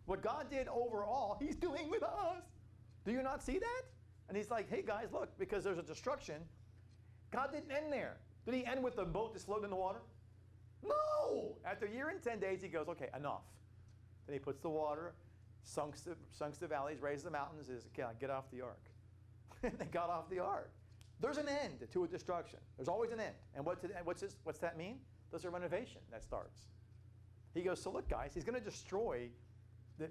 C: What God did overall, he's doing with us. Do you not see that? And he's like, hey guys, look, because there's a destruction. God didn't end there. Did he end with the boat that's floating in the water? No! After a year and 10 days, he goes, okay, enough. Then he puts the water, sunks the valleys, raises the mountains, says, okay, get off the ark. They got off the ark. There's an end to a destruction. There's always an end. And what's that mean? There's a renovation that starts. He goes, so look, guys, he's going to destroy the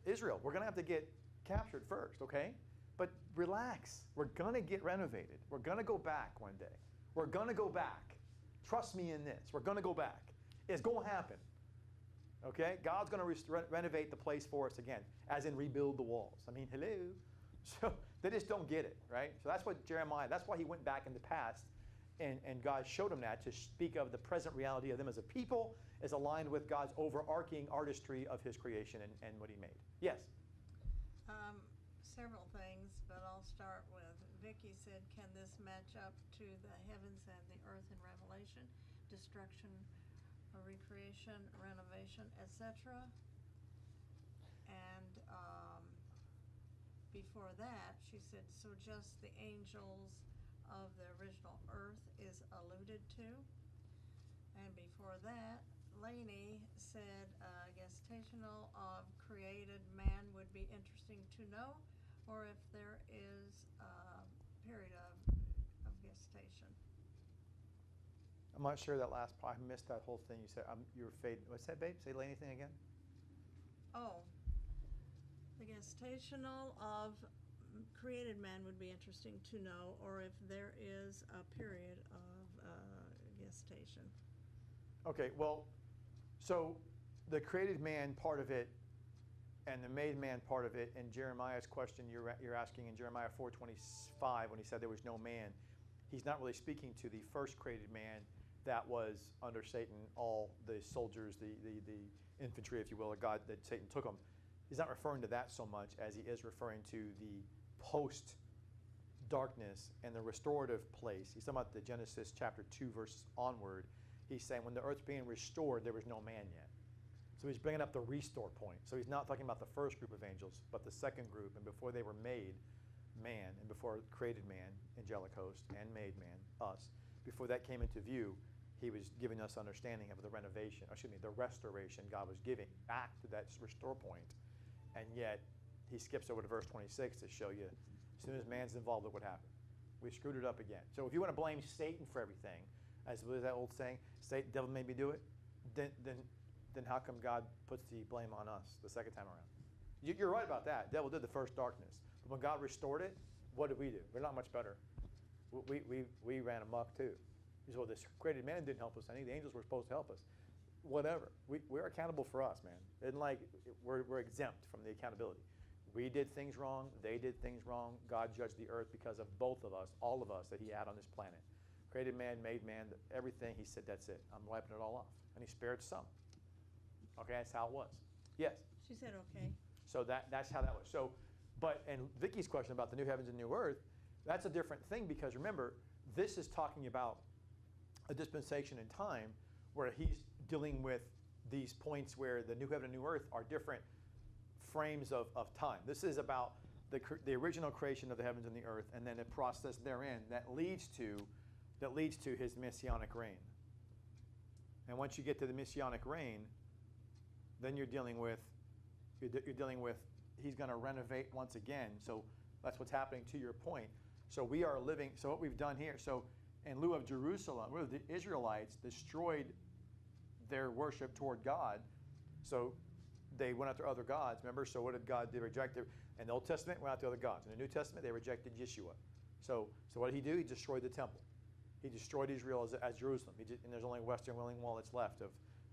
C: Israel. We're going to have to get captured first, okay? But relax. We're going to get renovated. We're going to go back one day. We're going to go back. Trust me in this. We're going to go back. It's going to happen. Okay? God's going to renovate the place for us again, as in rebuild the walls. I mean, hello. So they just don't get it, right? So that's what Jeremiah, that's why he went back in the past, and God showed him that to speak of the present reality of them as a people is aligned with God's overarching artistry of his creation and what he made. Yes?
B: Several things, but I'll start with, Vicky said, can this match up to the heavens and the earth in Revelation? Destruction, recreation, renovation, etc. And before that, she said, so just the angels of the original earth is alluded to. And before that, Lainey said gestational of created man would be interesting to know, or if there is a period of gestation.
C: I'm not sure that last part. I missed that whole thing you said. You were fading. What's that, babe? Say anything again?
B: Oh, the gestational of created man would be interesting to know, or if there is a period of gestation.
C: Okay, well, so the created man part of it and the made man part of it, in Jeremiah's question you're asking in Jeremiah 4:25, when he said there was no man, he's not really speaking to the first created man that was under Satan, all the soldiers, the infantry, if you will, of God that Satan took them. He's not referring to that so much as he is referring to the post-darkness and the restorative place. He's talking about the Genesis chapter 2 verse onward. He's saying when the earth's being restored, there was no man yet. So he's bringing up the restore point. So he's not talking about the first group of angels, but the second group, and before they were made man, and before created man, angelic host, and made man, us, before that came into view, he was giving us understanding of the renovation, the restoration God was giving back to that restore point. And yet, he skips over to verse 26 to show you, as soon as man's involved, look what happened. We screwed it up again. So if you want to blame Satan for everything, as what is that old saying, Satan, devil made me do it, then how come God puts the blame on us the second time around? You're right about that. Devil did the first darkness. But when God restored it, what did we do? We're not much better. We ran amok too. He said, well, this created man didn't help us any. The angels were supposed to help us. Whatever. We're accountable for us, man. Isn't like we're exempt from the accountability. We did things wrong. They did things wrong. God judged the earth because of both of us, all of us that he had on this planet. Created man, made man, everything. He said, that's it. I'm wiping it all off. And he spared some. Okay, that's how it was. Yes?
B: She said okay.
C: So that's how that was. So, and Vicky's question about the new heavens and new earth, that's a different thing because remember, this is talking about a dispensation in time where he's dealing with these points where the new heaven and new earth are different frames of time. This is about the original creation of the heavens and the earth, and then a process therein that leads to his messianic reign. And once you get to the messianic reign, then you're dealing with he's going to renovate once again. So that's what's happening to your point. So we are living, so what we've done here, so in lieu of Jerusalem, where the Israelites destroyed their worship toward God, so they went after other gods, remember? So what did God do? They rejected, in the Old Testament, went after other gods. In the New Testament, they rejected Yeshua. So what did he do? He destroyed the temple. He destroyed Israel as Jerusalem. And there's only a western wailing wall that's left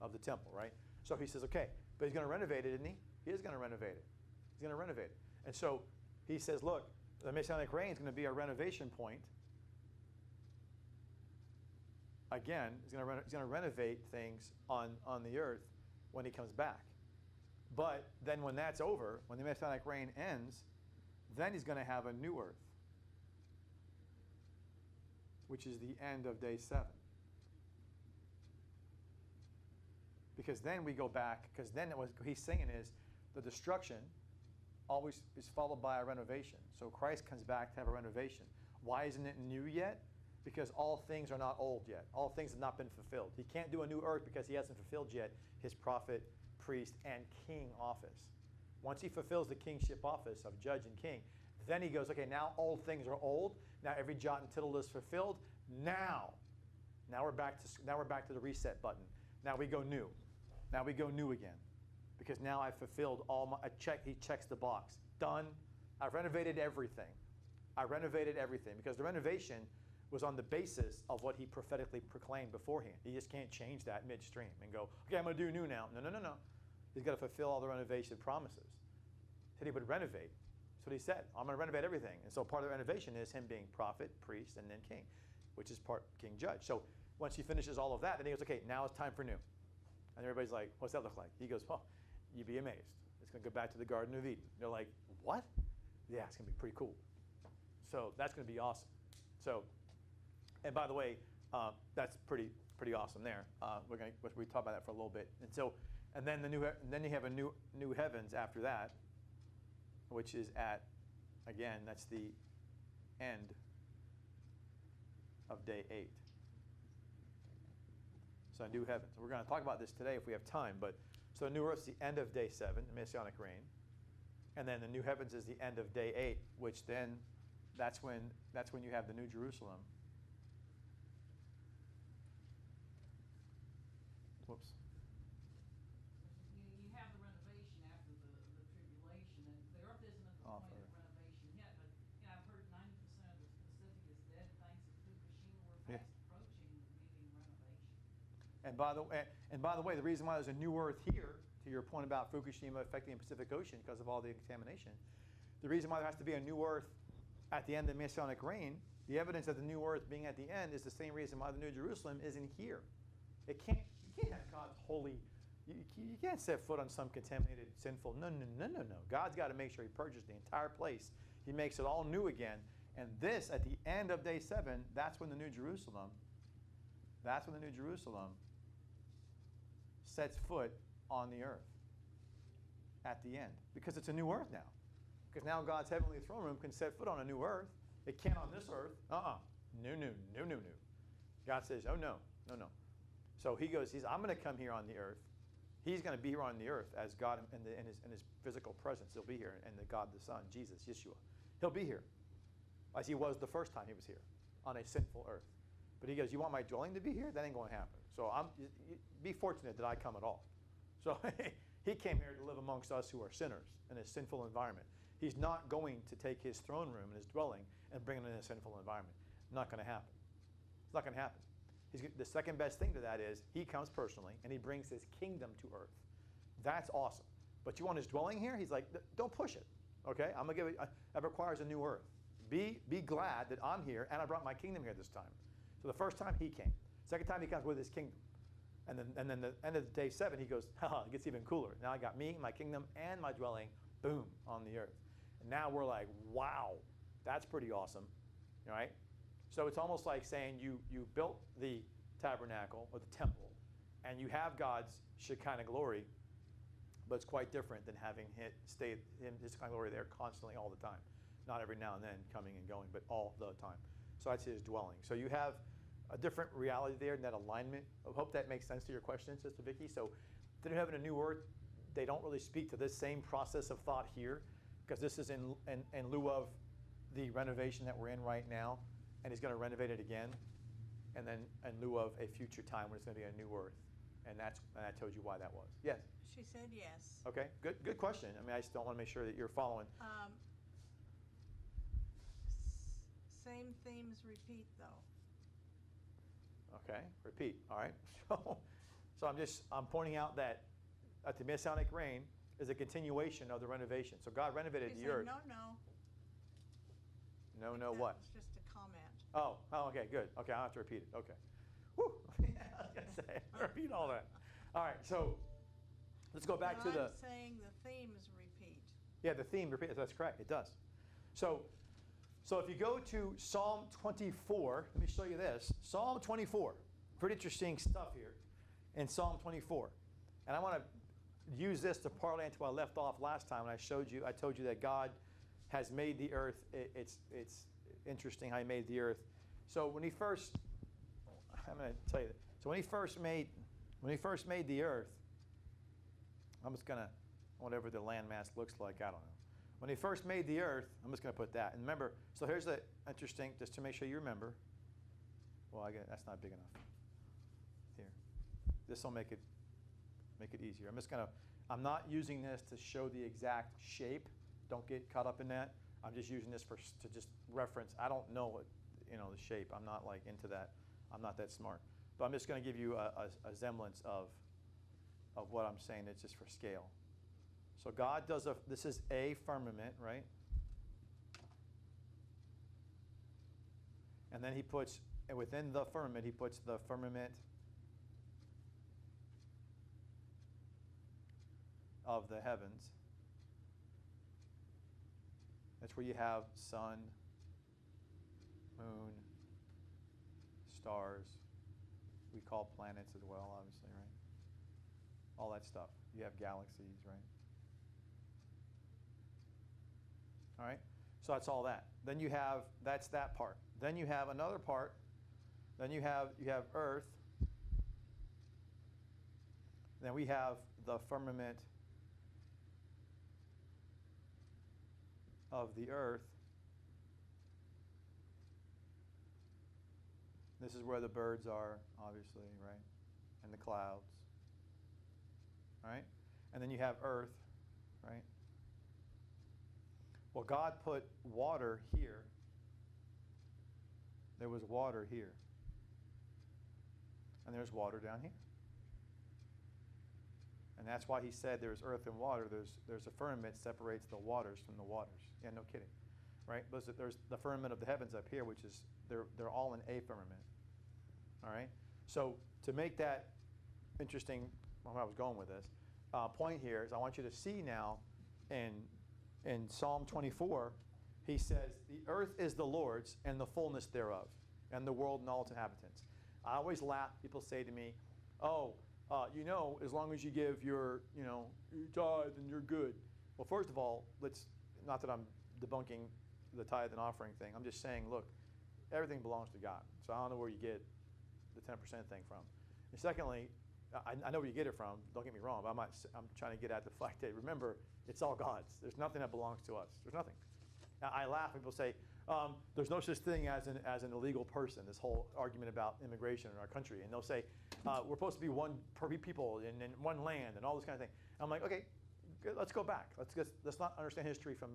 C: of the temple, right? So he says, okay, but he's going to renovate it, isn't he? He is going to renovate it. He's going to renovate it. And so he says, look, the Messianic reign is going to be a renovation point. Again, he's going to renovate things on the earth when he comes back. But then when that's over, when the Messianic reign ends, then he's going to have a new earth, which is the end of day 7. Because then we go back, because then what he's saying is the destruction always is followed by a renovation. So Christ comes back to have a renovation. Why isn't it new yet? Because all things are not old yet. All things have not been fulfilled. He can't do a new earth because he hasn't fulfilled yet his prophet, priest, and king office. Once he fulfills the kingship office of judge and king, then he goes, okay, now old things are old. Now every jot and tittle is fulfilled. Now we're back to the reset button. Now we go new. Now we go new again. Because now I've fulfilled he checks the box. Done. I've renovated everything. I renovated everything. Because the renovation was on the basis of what he prophetically proclaimed beforehand. He just can't change that midstream and go, okay, I'm going to do new now. No. He's got to fulfill all the renovation promises. He said he would renovate. That's what he said. I'm going to renovate everything. And so part of the renovation is him being prophet, priest, and then king, which is part king judge. So once he finishes all of that, then he goes, okay, now it's time for new. And everybody's like, what's that look like? He goes, well, you'd be amazed. It's going to go back to the Garden of Eden. They're like, what? Yeah, it's going to be pretty cool. So that's going to be awesome. So, and by the way, that's pretty awesome there. We talk about that for a little bit. And then you have a new heavens after that, which is that's the end of day 8. So a new heavens. We're going to talk about this today if we have time. But so the new earth is the end of day 7, the Messianic reign, and then the new heavens is the end of day 8, which then that's when you have the New Jerusalem. Whoops.
D: You have the renovation after the tribulation, and the earth isn't at the point of renovation yet, but I've heard 90% of the Pacific is dead thanks to Fukushima. We're fast approaching needing renovation.
C: And by the way, the reason why there's a new earth here, to your point about Fukushima affecting the Pacific Ocean because of all the contamination, the reason why there has to be a new earth at the end of the Messianic reign, the evidence of the new earth being at the end is the same reason why the New Jerusalem isn't here. You can't have God's holy, you can't set foot on some contaminated, sinful, no. God's got to make sure he purges the entire place. He makes it all new again. And this, at the end of day 7, that's when the New Jerusalem sets foot on the earth at the end. Because it's a new earth now. Because now God's heavenly throne room can set foot on a new earth. It can't on this earth. No. God says, oh, no. So he goes, I'm going to come here on the earth. He's going to be here on the earth as God in his physical presence. He'll be here. And the God the Son, Jesus, Yeshua. He'll be here as he was the first time he was here on a sinful earth. But he goes, you want my dwelling to be here? That ain't going to happen. So be fortunate that I come at all. So he came here to live amongst us who are sinners in a sinful environment. He's not going to take his throne room and his dwelling and bring it in a sinful environment. Not going to happen. It's not going to happen. The second best thing to that is he comes personally and he brings his kingdom to earth. That's awesome. But you want his dwelling here? He's like, don't push it. Okay? I'm going to give it. That requires a new earth. Be glad that I'm here and I brought my kingdom here this time. So the first time he came. Second time he comes with his kingdom. And then the end of day 7, he goes, it gets even cooler. Now I got me, my kingdom, and my dwelling, boom, on the earth. And now we're like, wow, that's pretty awesome. All right? So it's almost like saying you built the tabernacle or the temple, and you have God's Shekinah glory, but it's quite different than having his Shekinah glory there constantly all the time. Not every now and then coming and going, but all the time. So that's his dwelling. So you have a different reality there in that alignment. I hope that makes sense to your question, Sister Vicky. So the new heaven and new earth, they don't really speak to this same process of thought here. because this is in lieu of the renovation that we're in right now, and he's going to renovate it again, and then in lieu of a future time when it's going to be a new earth. And I told you why that was. Yes?
B: She said yes.
C: Okay, good question. I mean, I just don't want to make sure that you're following.
B: Same themes repeat, though.
C: Okay, repeat. All right. So I'm pointing out that at the Masonic reign is a continuation of the renovation. So God renovated
B: She
C: the
B: said,
C: earth.
B: No.
C: No, what?
B: It's just a comment.
C: Oh, okay, good. Okay, I'll have to repeat it. Okay. Whew. I was going to say, repeat all that. All right, so let's go back to the...
B: I'm saying the themes repeat.
C: Yeah, the theme repeats. That's correct. It does. So if you go to Psalm 24, let me show you this. Psalm 24. Pretty interesting stuff here in Psalm 24. And I want to use this to parlay into what I left off last time when I told you that God has made the earth. It's interesting how he made the earth. So when he first, I'm going to tell you that. So when he first made the earth, I'm just going to, whatever the landmass looks like, I don't know. When he first made the earth, I'm just going to put that. And remember, so here's the interesting, just to make sure you remember. Well, I guess that's not big enough. Here. This will make it easier. I'm not using this to show the exact shape. Don't get caught up in that. I'm just using this to just reference. I don't know what, the shape. I'm not like into that. I'm not that smart. But I'm just going to give you a semblance of what I'm saying. It's just for scale. So God does this is a firmament, right? And then he puts, and within the firmament, he puts the firmament of the heavens. That's where you have sun, moon, stars. We call planets as well, obviously, right? All that stuff. You have galaxies, right? All right? So that's all that. Then you have, that's that part. Then you have another part. Then you have earth. Then we have the firmament of the earth. This is where the birds are, obviously, right? And the clouds. All right? And then you have earth, right? Well, God put water here. There was water here. And there's water down here. And that's why he said there's earth and water. There's a firmament that separates the waters from the waters. Yeah, no kidding. Right? There's the firmament of the heavens up here, which is, they're all in a firmament. All right? So to make that interesting, where I was going with this, point here is I want you to see now in Psalm 24, he says, the earth is the Lord's and the fullness thereof, and the world and all its inhabitants. I always laugh. People say to me, as long as you give your tithe, then you're good. Well, first of all, not that I'm debunking the tithe and offering thing. I'm just saying, look, everything belongs to God. So I don't know where you get the 10% thing from. And secondly, I know where you get it from. Don't get me wrong. But I'm trying to get at the fact that, remember, it's all God's. There's nothing that belongs to us. There's nothing. Now, I laugh. People say, there's no such thing as an illegal person, this whole argument about immigration in our country. And they'll say, we're supposed to be one people in one land and all this kind of thing. And I'm like, okay, good, let's go back. Let's not understand history from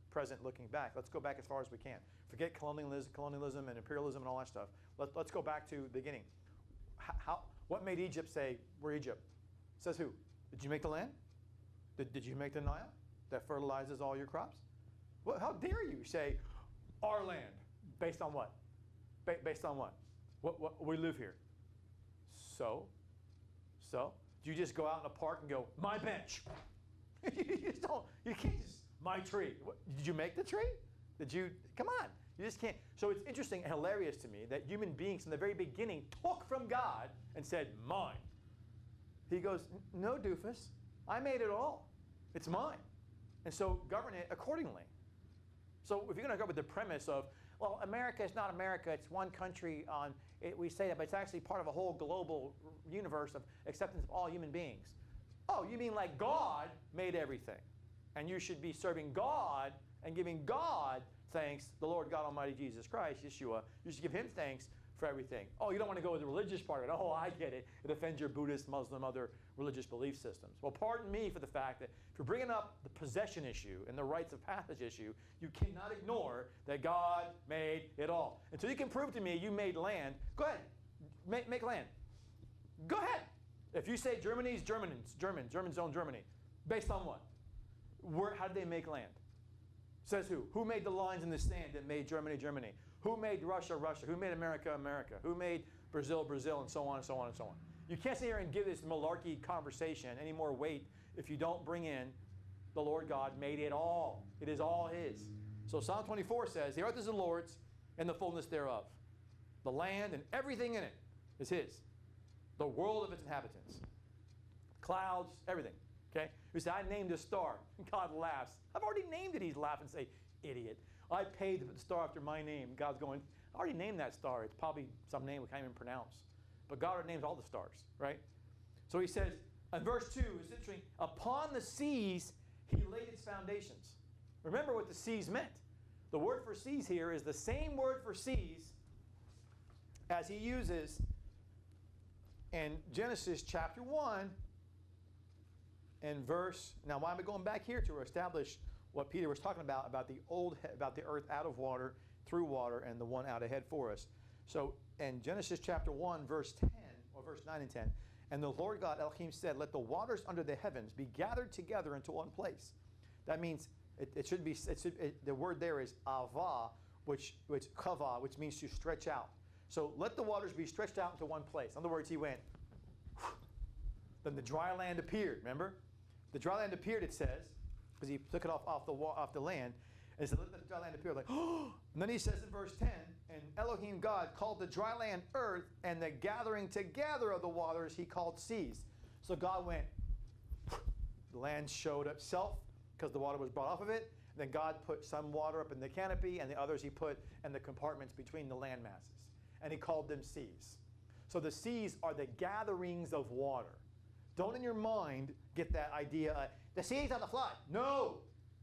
C: present looking back. Let's go back as far as we can. Forget colonialism and imperialism and all that stuff. Let's go back to the beginning. What made Egypt say, we're Egypt? Says who? Did you make the land? Did you make the Nile that fertilizes all your crops? Well, how dare you say, our land? Based on what? Based on what? What? We live here. So? Do you just go out in the park and go, my bench? You can't just, my tree. Did you make the tree? Come on. You just can't. So it's interesting and hilarious to me that human beings from the very beginning took from God and said, mine. He goes, no, doofus. I made it all. It's mine. And so govern it accordingly. So if you're going to go with the premise of, well, America is not America, it's one country on it, we say that, but it's actually part of a whole global universe of acceptance of all human beings. Oh, you mean like God made everything? and you should be serving God and giving God thanks, the Lord God Almighty Jesus Christ, Yeshua. You should give him thanks for everything. Oh, you don't want to go with the religious part of it. Oh, I get it. It offends your Buddhist, Muslim, other religious belief systems. Well, pardon me for the fact that if you're bringing up the possession issue and the rites of passage issue, you cannot ignore that God made it all. Until you can prove to me you made land, go ahead. Make land. Go ahead. If you say Germany's Germans own Germany, based on what? How did they make land? Says who? Who made the lines in the sand that made Germany, Germany? Who made Russia, Russia? Who made America, America? Who made Brazil, Brazil, and so on and so on and so on? You can't sit here and give this malarkey conversation any more weight if you don't bring in the Lord God made it all. It is all his. So Psalm 24 says, the earth is the Lord's and the fullness thereof. The land and everything in it is his. The world of its inhabitants. Clouds, everything. Okay? You say, I named a star. God laughs. I've already named it. He's laughing and say, idiot. I paid to put the star after my name. God's going, I already named that star. It's probably some name we can't even pronounce. But God already names all the stars, right? So he says, in verse 2, it's interesting, upon the seas he laid its foundations. Remember what the seas meant. The word for seas here is the same word for seas as he uses in Genesis chapter 1 and verse, now why am I going back here? To establish what Peter was talking about the earth out of water, through water, and the one out ahead for us. So in Genesis chapter 1, verse 10, or verse 9 and 10, and the Lord God Elohim said, let the waters under the heavens be gathered together into one place. That means the word there is avah, which kavah, which means to stretch out. So let the waters be stretched out into one place. In other words, he went, then the dry land appeared, remember? The dry land appeared, it says, because he took it off the land, and he said, let the dry land appear. Like, oh! And then he says in verse 10, and Elohim God called the dry land earth, and the gathering together of the waters he called seas. So God went, the land showed itself because the water was brought off of it. And then God put some water up in the canopy, and the others he put in the compartments between the land masses. And he called them seas. So the seas are the gatherings of water. Don't in your mind get that idea, the seas are the flood. No,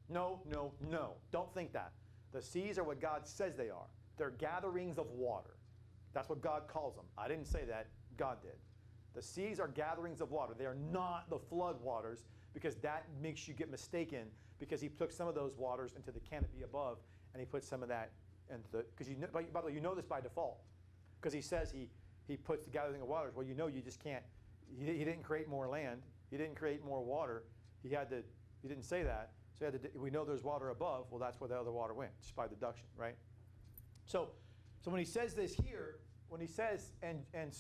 C: no, no, no. Don't think that. The seas are what God says they are. They're gatherings of water. That's what God calls them. I didn't say that. God did. The seas are gatherings of water. They are not the flood waters, because that makes you get mistaken, because he took some of those waters into the canopy above, and he put some of that into the, because you know, by the way, you know this by default, because he says he puts the gathering of waters. Well, you know you just can't. He didn't create more land. He didn't create more water. He didn't say that. So we know there's water above. Well, that's where the other water went, just by deduction, right? So when he says this here, when he says in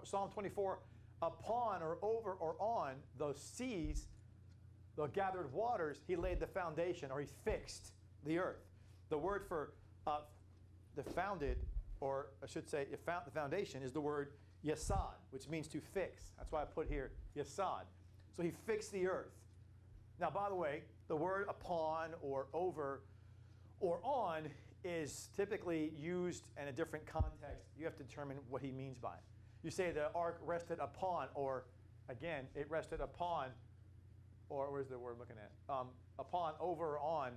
C: Psalm 24, upon or over or on those seas, the gathered waters, he laid the foundation, or he fixed the earth. The word for the founded, or I should say the foundation, is the word yesod, which means to fix. That's why I put here yesod. So he fixed the earth. Now, by the way, the word upon or over or on is typically used in a different context. You have to determine what he means by it. You say the ark rested upon, or again, it rested upon, or where's the word I'm looking at? Upon, over, or on.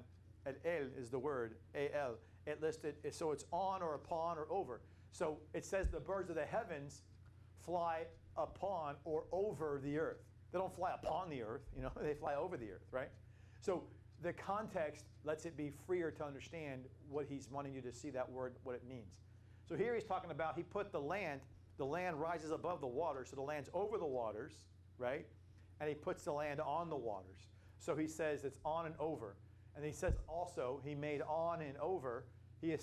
C: El is the word, A-L. It listed, so it's on or upon or over. So it says the birds of the heavens fly upon or over the earth. They don't fly upon the earth, they fly over the earth, right? So the context lets it be freer to understand what he's wanting you to see that word, what it means. So here he's talking about, he put the land rises above the water, so the land's over the waters, right? And he puts the land on the waters. So he says it's on and over. And he says also, he made on and over, he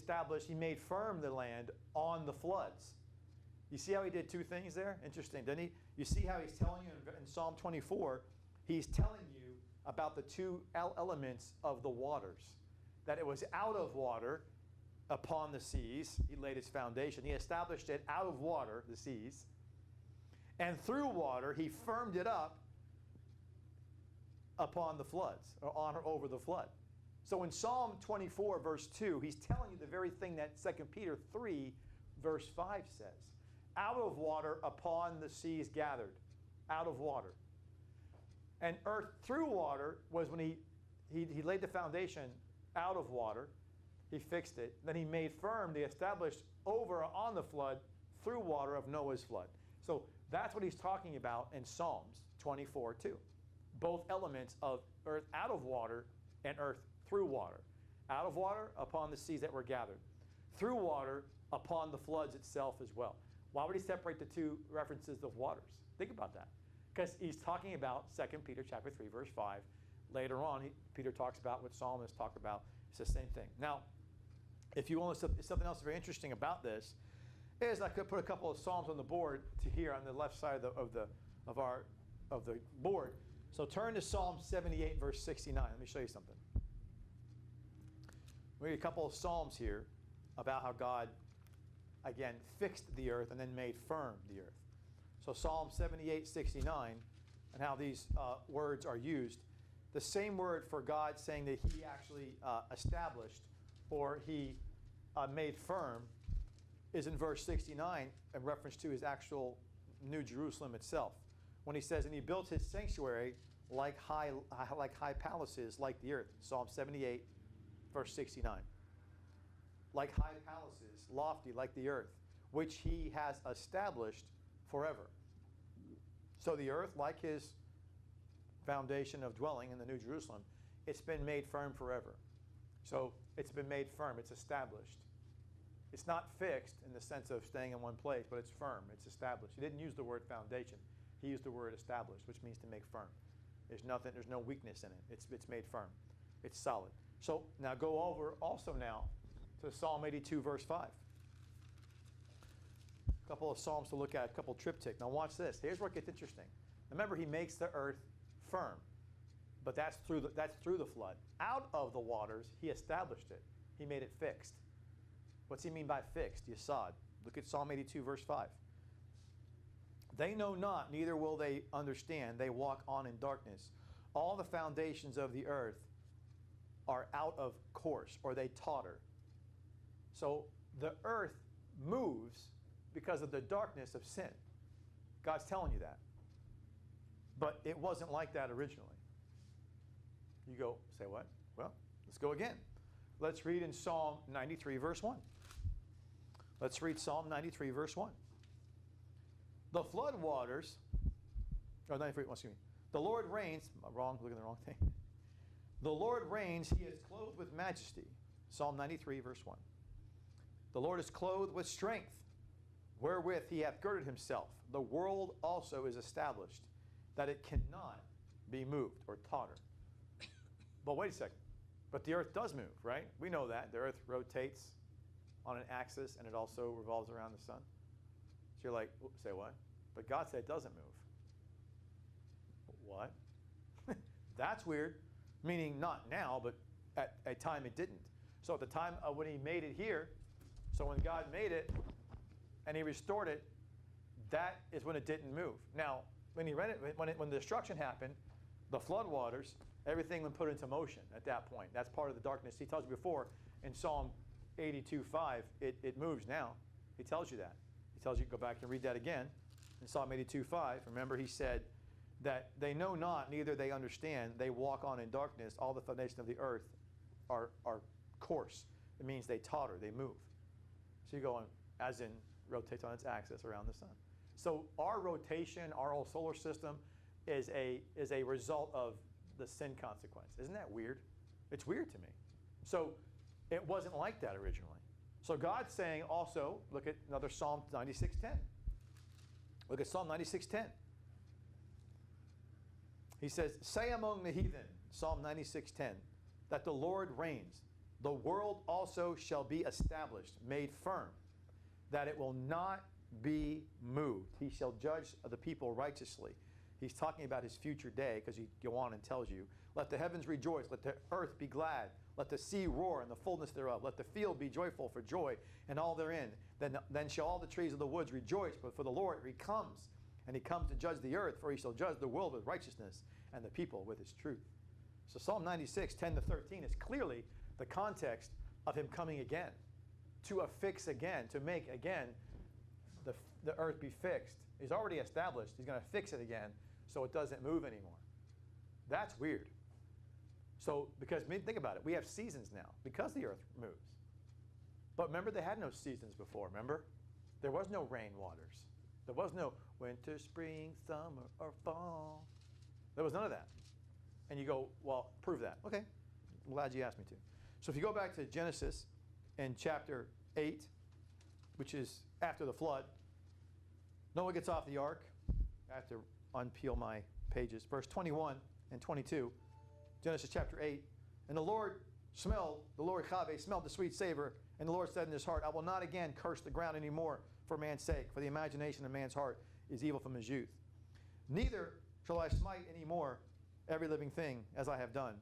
C: made firm the land on the floods. You see how he did two things there? Interesting, didn't he? You see how he's telling you in Psalm 24, he's telling you about the two elements of the waters. That it was out of water upon the seas. He laid his foundation. He established it out of water, the seas. And through water, he firmed it up upon the floods, or on or over the flood. So in Psalm 24, verse 2, he's telling you the very thing that 2 Peter 3, verse 5 says. Out of water upon the seas gathered. Out of water. And earth through water was when he laid the foundation out of water. He fixed it. Then he made firm the established over on the flood through water of Noah's flood. So that's what he's talking about in Psalms 24:2. Both elements of earth out of water and earth through water. Out of water upon the seas that were gathered. Through water upon the floods itself as well. Why would he separate the two references of waters? Think about that. Because he's talking about 2 Peter chapter 3, verse 5. Later on, Peter talks about what psalmists talk about. It's the same thing. Now, if you want something else very interesting about this, is I could put a couple of psalms on the board to here on the left side of the board. So turn to Psalm 78, verse 69. Let me show you something. We have a couple of psalms here about how God, again, fixed the earth and then made firm the earth. So Psalm 78, 69, and how these words are used. The same word for God saying that he actually established or he made firm is in verse 69 in reference to his actual New Jerusalem itself. When he says, and he built his sanctuary like high palaces, like the earth. Psalm 78, verse 69. Like high palaces, lofty like the earth, which he has established forever. So the earth, like his foundation of dwelling in the New Jerusalem, it's been made firm forever. So it's been made firm, it's established. It's not fixed in the sense of staying in one place, but it's firm, it's established. He didn't use the word foundation. He used the word established, which means to make firm. There's no weakness in it. It's made firm. It's solid. So now go over also now to Psalm 82, verse 5. A couple of psalms to look at, a couple triptych. Now watch this. Here's where it gets interesting. Remember, he makes the earth firm, but that's through the flood. Out of the waters, he established it. He made it fixed. What's he mean by fixed? Yesod. Look at Psalm 82, verse 5. They know not, neither will they understand. They walk on in darkness. All the foundations of the earth are out of course, or they totter. So the earth moves because of the darkness of sin. God's telling you that. But it wasn't like that originally. You go, say what? Well, let's go again. Let's read in Psalm 93, verse 1. Let's read Psalm 93, verse 1. The flood waters, 93, excuse me. The Lord reigns, wrong, looking at the wrong thing. The Lord reigns, he is clothed with majesty. Psalm 93, verse 1. The Lord is clothed with strength, wherewith he hath girded himself. The world also is established, that it cannot be moved or totter. But wait a second. But the earth does move, right? We know that. The earth rotates on an axis, and it also revolves around the sun. So you're like, say what? But God said it doesn't move. What? That's weird. Meaning not now, but at a time it didn't. So at the time when he made it here, so when God made it and he restored it, that is when it didn't move. Now, when the destruction happened, the flood waters, everything was put into motion at that point. That's part of the darkness. He tells you before in Psalm 82:5, it moves now. He tells you that. He tells you, go back and read that again. In Psalm 82:5, remember he said that they know not, neither they understand. They walk on in darkness. All the foundations of the earth are coarse. It means they totter, they move. So you go on, as in rotates on its axis around the sun. So our rotation, our whole solar system is a result of the sin consequence. Isn't that weird? It's weird to me. So it wasn't like that originally. So God's saying also, look at another Psalm 96:10. Look at Psalm 96:10. He says, say among the heathen, Psalm 96:10, that the Lord reigns. The world also shall be established, made firm, that it will not be moved. He shall judge the people righteously. He's talking about his future day, because he go on and tells you, let the heavens rejoice, let the earth be glad, let the sea roar and the fullness thereof, let the field be joyful for joy and all therein. Then shall all the trees of the woods rejoice, but for the Lord he comes, and he comes to judge the earth, for he shall judge the world with righteousness and the people with his truth. So Psalm 96:10-13 is clearly the context of him coming again, to affix again, to make again the earth be fixed. He's already established. He's going to fix it again so it doesn't move anymore. That's weird. So, because think about it, we have seasons now because the earth moves. But remember, they had no seasons before, remember? There was no rain waters. There was no winter, spring, summer, or fall. There was none of that. And you go, well, prove that. Okay, I'm glad you asked me to. So if you go back to Genesis in chapter 8, which is after the flood, Noah gets off the ark. I have to unpeel my pages. Verse 21 and 22, Genesis chapter 8. And the Lord Yahweh smelled the sweet savor, and the Lord said in his heart, I will not again curse the ground anymore for man's sake, for the imagination of man's heart is evil from his youth. Neither shall I smite any more every living thing as I have done.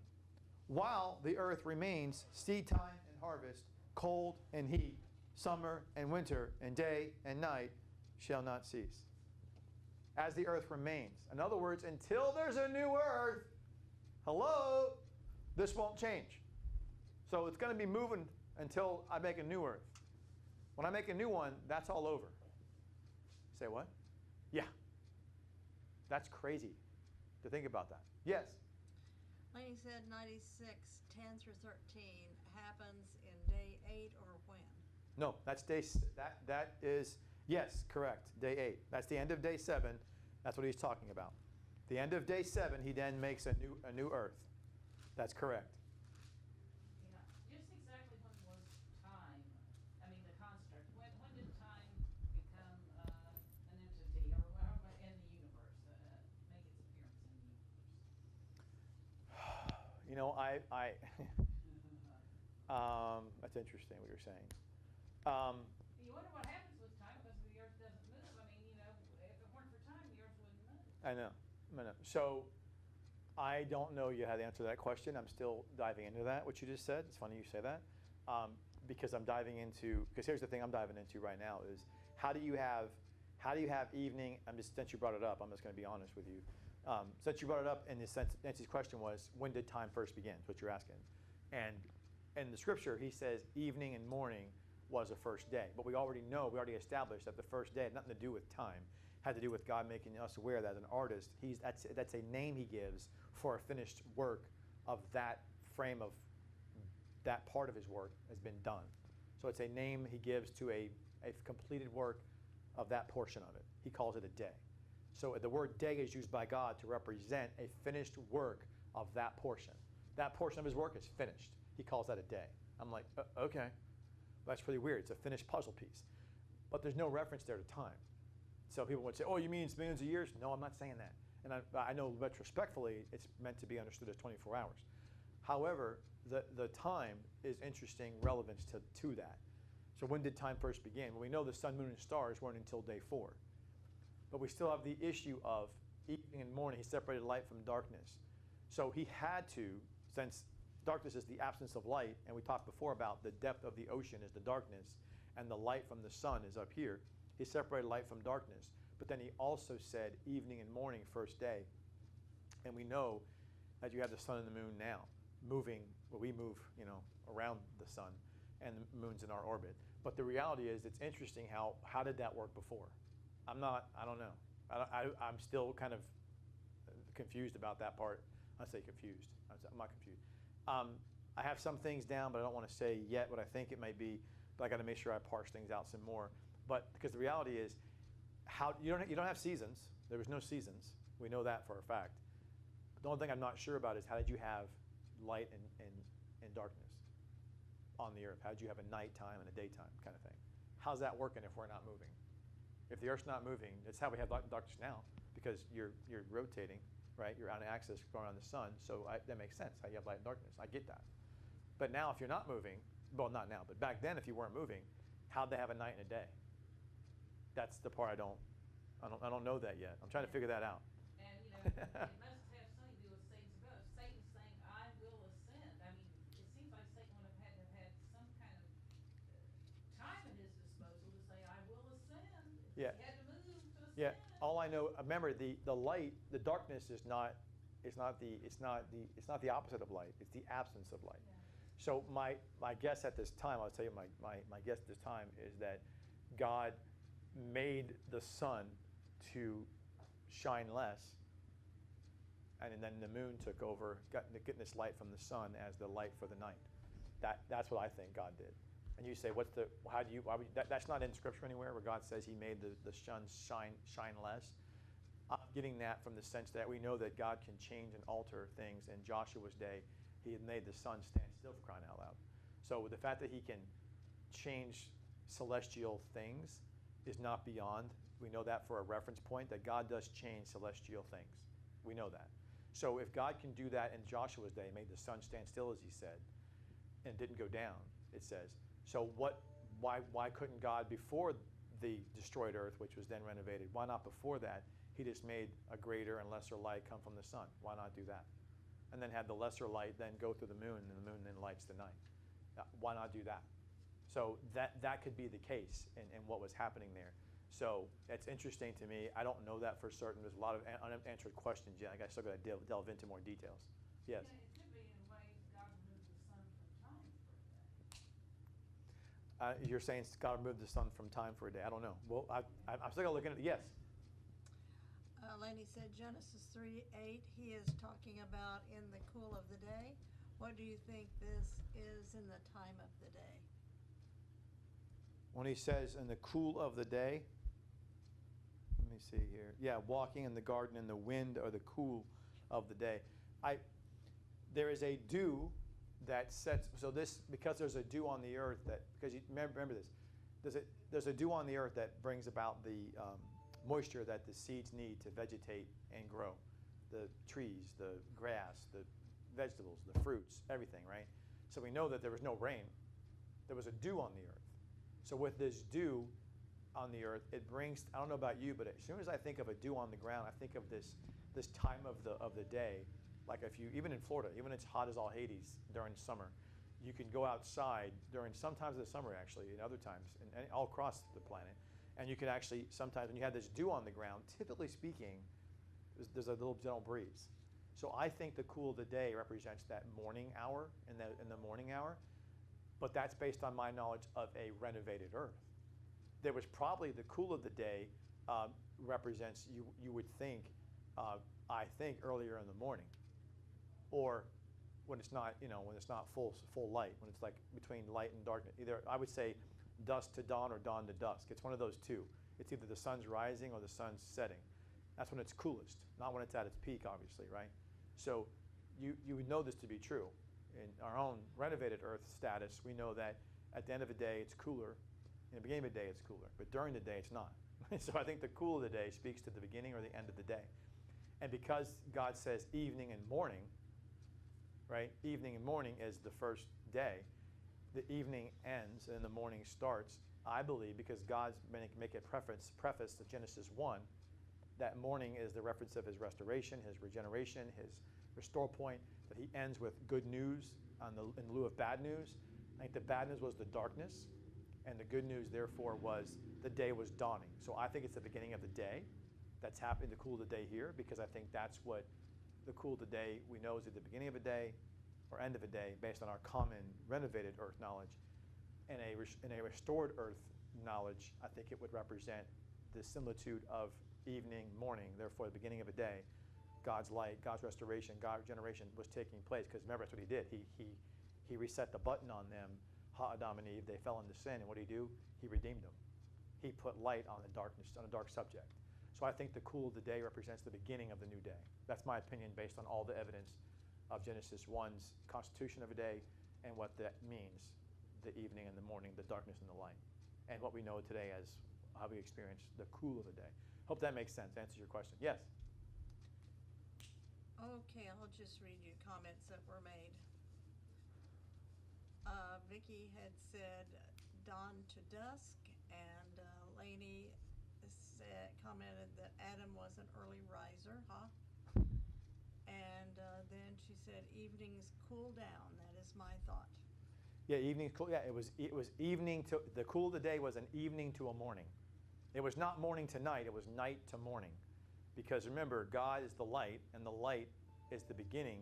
C: While the earth remains, seed time and harvest, cold and heat, summer and winter, and day and night shall not cease. As the earth remains. In other words, until there's a new earth, hello, this won't change. So it's going to be moving until I make a new earth. When I make a new one, that's all over. Say what? Yeah. That's crazy to think about that. Yes?
B: Laney said 96, 10 through 13 happens in day 8 or when?
C: No, that's that is, yes, correct, day 8. That's the end of day 7. That's what he's talking about. The end of day 7, he then makes a new earth. That's correct.
D: Yeah, just exactly when was time, I mean the construct, when did time become an entity, or however in the universe, make its appearance in the universe?
C: You know, that's interesting what you're saying.
D: You wonder what happens with time because the earth doesn't move. I mean, if it weren't for time, the earth wouldn't move.
C: I know. So I don't know yet how to answer that question. I'm still diving into that, what you just said. It's funny you say that. Because here's the thing I'm diving into right now is how do you have evening, since you brought it up, I'm just going to be honest with you. Since you brought it up, in the sense, Nancy's question was, when did time first begin? That's what you're asking. And in the scripture, he says evening and morning was a first day. But we already established that the first day had nothing to do with time. Had to do with God making us aware that as an artist, that's a name he gives for a finished work of that frame of that part of his work has been done. So it's a name he gives to a completed work of that portion of it. He calls it a day. So the word day is used by God to represent a finished work of that portion. That portion of his work is finished. He calls that a day. I'm like, okay. That's pretty weird. It's a finished puzzle piece. But there's no reference there to time. So people would say, oh, you mean it's millions of years? No, I'm not saying that. And I know retrospectively it's meant to be understood as 24 hours. However, the time is interesting relevance to that. So when did time first begin? Well, we know the sun, moon, and stars weren't until day 4. But we still have the issue of evening and morning. He separated light from darkness. So he had to, since darkness is the absence of light, and we talked before about the depth of the ocean is the darkness, and the light from the sun is up here. He separated light from darkness. But then he also said evening and morning, first day. And we know that you have the sun and the moon now moving, well, we move, around the sun, and the moon's in our orbit. But the reality is, it's interesting how did that work before? I don't know. I'm still kind of confused about that part. I say confused. I'm not confused. I have some things down, but I don't want to say yet what I think it may be. But I got to make sure I parse things out some more. But because the reality is, you don't have seasons. There was no seasons. We know that for a fact. The only thing I'm not sure about is how did you have light and darkness on the earth? How did you have a nighttime and a daytime kind of thing? How's that working if we're not moving? If the earth's not moving, that's how we have darkness now, because you're rotating, right? You're on an axis going around the sun, so that makes sense how you have light and darkness. I get that. But now if you're not moving, well, not now, but back then if you weren't moving, how'd they have a night and a day? That's the part I don't know that yet. I'm trying to figure that out.
D: And it must have something to do with Satan's growth. Satan's saying, I will ascend. I mean, it seems like Satan would have had to have had some kind of time at his disposal to say, I will ascend.
C: Yeah.
D: He had to move to ascend.
C: Yeah. All I know, remember the light, the darkness is not the opposite of light. It's the absence of light.
D: Yeah.
C: So my guess at this time, I'll tell you my guess at this time is that God made the sun to shine less and then the moon took over, getting this light from the sun as the light for the night. That's what I think God did. And you say, why would you, that's not in Scripture anywhere where God says he made the sun shine less. I'm getting that from the sense that we know that God can change and alter things. In Joshua's day, he had made the sun stand still, for crying out loud. So the fact that he can change celestial things is not beyond. We know that for a reference point, that God does change celestial things. We know that. So if God can do that in Joshua's day, made the sun stand still, as he said, and didn't go down, it says. So why couldn't God, before the destroyed earth, which was then renovated, why not before that, he just made a greater and lesser light come from the sun? Why not do that? And then have the lesser light then go through the moon, and the moon then lights the night. Why not do that? So that could be the case in what was happening there. So it's interesting to me. I don't know that for certain. There's a lot of unanswered questions yet. I still got to delve into more details. Yes?
D: Yeah, it could be in a way God removed the sun from time for a day.
C: You're saying God removed the sun from time for a day. I don't know. Well, I'm still going to look into it. Yes?
B: Laney said Genesis 3:8, he is talking about in the cool of the day. What do you think this is in the time of the day?
C: When he says in the cool of the day, let me see here. Yeah, walking in the garden in the wind or the cool of the day. There is a dew that sets, so this, because there's a dew on the earth that, because you remember this, there's a dew on the earth that brings about the moisture that the seeds need to vegetate and grow. The trees, the grass, the vegetables, the fruits, everything, right? So we know that there was no rain. There was a dew on the earth. So with this dew on the earth, it brings, I don't know about you, but as soon as I think of a dew on the ground, I think of this time of the day. Like if you, even in Florida, even it's hot as all Hades during summer, you can go outside during some times of the summer actually, and other times, and all across the planet. And you can actually, sometimes when you have this dew on the ground, typically speaking, there's a little gentle breeze. So I think the cool of the day represents that morning hour, in the morning hour, but that's based on my knowledge of a renovated earth. There was probably the cool of the day represents, you would think, I think earlier in the morning, or when it's not, when it's not full light, when it's like between light and darkness. Either I would say dusk to dawn or dawn to dusk. It's one of those two. It's either the sun's rising or the sun's setting. That's when it's coolest, not when it's at its peak, obviously, right? So you would know this to be true. In our own renovated earth status, we know that at the end of the day, it's cooler. In the beginning of the day, it's cooler. But during the day, it's not. So I think the cool of the day speaks to the beginning or the end of the day. And because God says evening and morning, right? Evening and morning is the first day. The evening ends and the morning starts. I believe because God's make a preface to Genesis 1, that morning is the reference of his restoration, his regeneration, his restore point, that he ends with good news in lieu of bad news. I think the bad news was the darkness, and the good news, therefore, was the day was dawning. So I think it's the beginning of the day that's happening, the cool of the day here, because I think that's what the cool of the day we know is at the beginning of a day or end of a day based on our common renovated earth knowledge. In a restored earth knowledge, I think it would represent the similitude of evening, morning, therefore the beginning of a day. God's light, God's restoration, God's regeneration was taking place, because remember that's what he did. He reset the button on them, Adam and Eve. They fell into sin, and what did he do? He redeemed them. He put light on the darkness, on a dark subject. So I think the cool of the day represents the beginning of the new day. That's my opinion based on all the evidence of Genesis 1's constitution of a day and what that means, the evening and the morning, the darkness and the light, and what we know today as how we experience the cool of the day. Hope that makes sense, answers your question. Yes?
B: Okay, I'll just read you comments that were made. Vicki had said dawn to dusk, and Lainey commented that Adam was an early riser, huh? And then she said evenings cool down. That is my thought.
C: Yeah, evening cool. Yeah, it was evening to the cool of the day was an evening to a morning. It was not morning to night. It was night to morning, because remember, God is the light, and the light is the beginning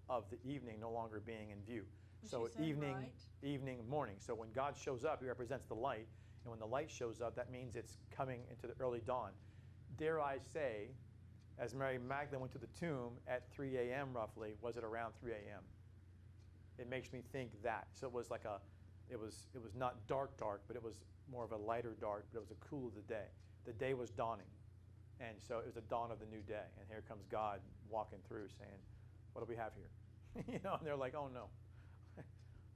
C: of the evening no longer being in view. So evening,
B: right.
C: Evening, morning. So when God shows up, he represents the light, and when the light shows up, that means it's coming into the early dawn. Dare I say as Mary Magdalene went to the tomb at 3 a.m. roughly, was it around 3 a.m.? It makes me think that. So it was like it was not dark, but it was more of a lighter dark, but it was a cool of the day. The day was dawning. And so it was the dawn of the new day. And here comes God walking through saying, what do we have here? You know, and they're like, oh no.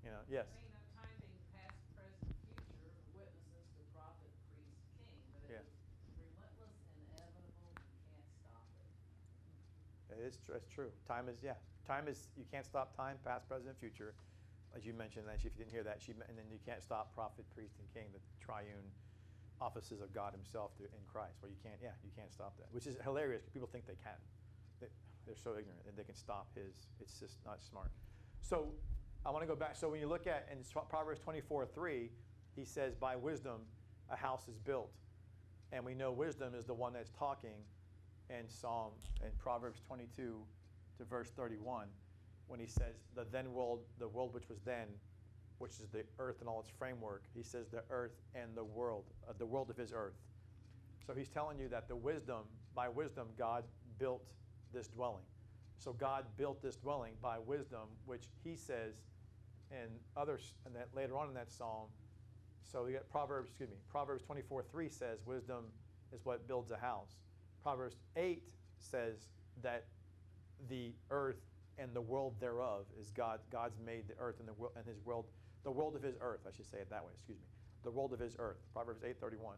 C: You know, yes.
D: I mean, time being past, present, future, witnesses to prophet, priest, king, but it
C: Yeah.
D: was relentless, inevitable, you can't stop it.
C: It's true. Time is, you can't stop time, past, present, future. As you mentioned, actually, if you didn't hear that, and then you can't stop prophet, priest, and king, the triune offices of God himself in Christ. Well, you can't stop that, which is hilarious because people think they can. They're so ignorant that they can stop it's just not smart. So I want to go back. So when you look at in Proverbs 24:3, he says, by wisdom a house is built. And we know wisdom is the one that's talking in Proverbs 22 to verse 31, when he says the world which was then, which is the earth and all its framework. He says the earth and the world of his earth. So he's telling you that by wisdom, God built this dwelling. So God built this dwelling by wisdom, which he says and that later on in that psalm. So we got Proverbs 24:3 says wisdom is what builds a house. Proverbs 8 says that the earth and the world thereof is God's made the earth and his world, the world of his earth, I should say it that way, the world of his earth, Proverbs 8:31.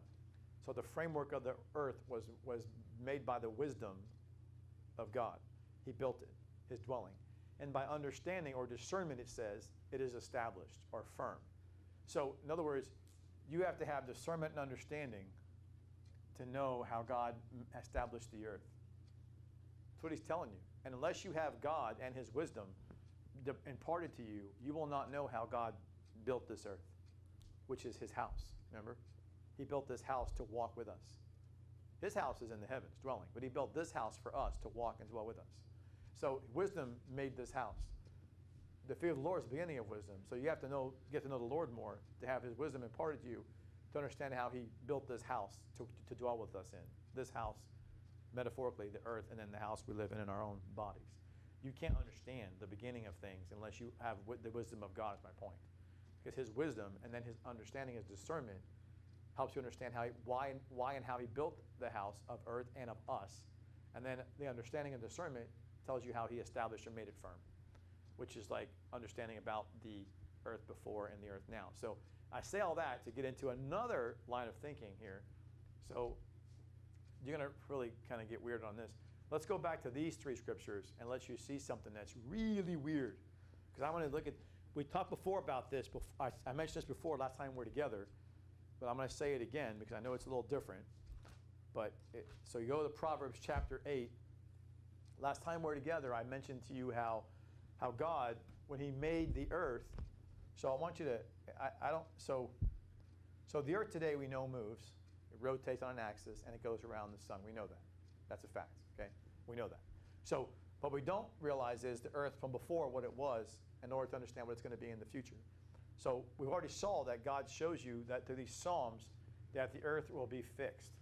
C: So the framework of the earth was made by the wisdom of God. He built it, his dwelling. And by understanding or discernment, it says, it is established or firm. So in other words, you have to have discernment and understanding to know how God established the earth. That's what he's telling you. And unless you have God and his wisdom imparted to you, you will not know how God built this earth, which is his house, remember? He built this house to walk with us. His house is in the heavens, dwelling, but he built this house for us to walk and dwell with us. So wisdom made this house. The fear of the Lord is the beginning of wisdom. So you have to get to know the Lord more, to have his wisdom imparted to you, to understand how he built this house to dwell with us in. This house, metaphorically, the earth, and then the house we live in our own bodies. You can't understand the beginning of things unless you have the wisdom of God, is my point. Because his wisdom and then his understanding, his discernment, helps you understand why and how he built the house of earth and of us. And then the understanding and discernment tells you how he established or made it firm, which is like understanding about the earth before and the earth now. So I say all that to get into another line of thinking here. So you're going to really kind of get weird on this. Let's go back to these three scriptures and let you see something that's really weird. Because I want to look at, we talked before about this. I mentioned this before last time we were together, but I'm going to say it again because I know it's a little different. So you go to Proverbs chapter 8. Last time we were together, I mentioned to you how God, when he made the earth, so I want you to, so the earth today we know moves. It rotates on an axis and it goes around the sun. We know that. That's a fact, okay? We know that. So what we don't realize is the earth from before what it was in order to understand what it's going to be in the future. So we've already saw that God shows you that through these Psalms that the earth will be fixed.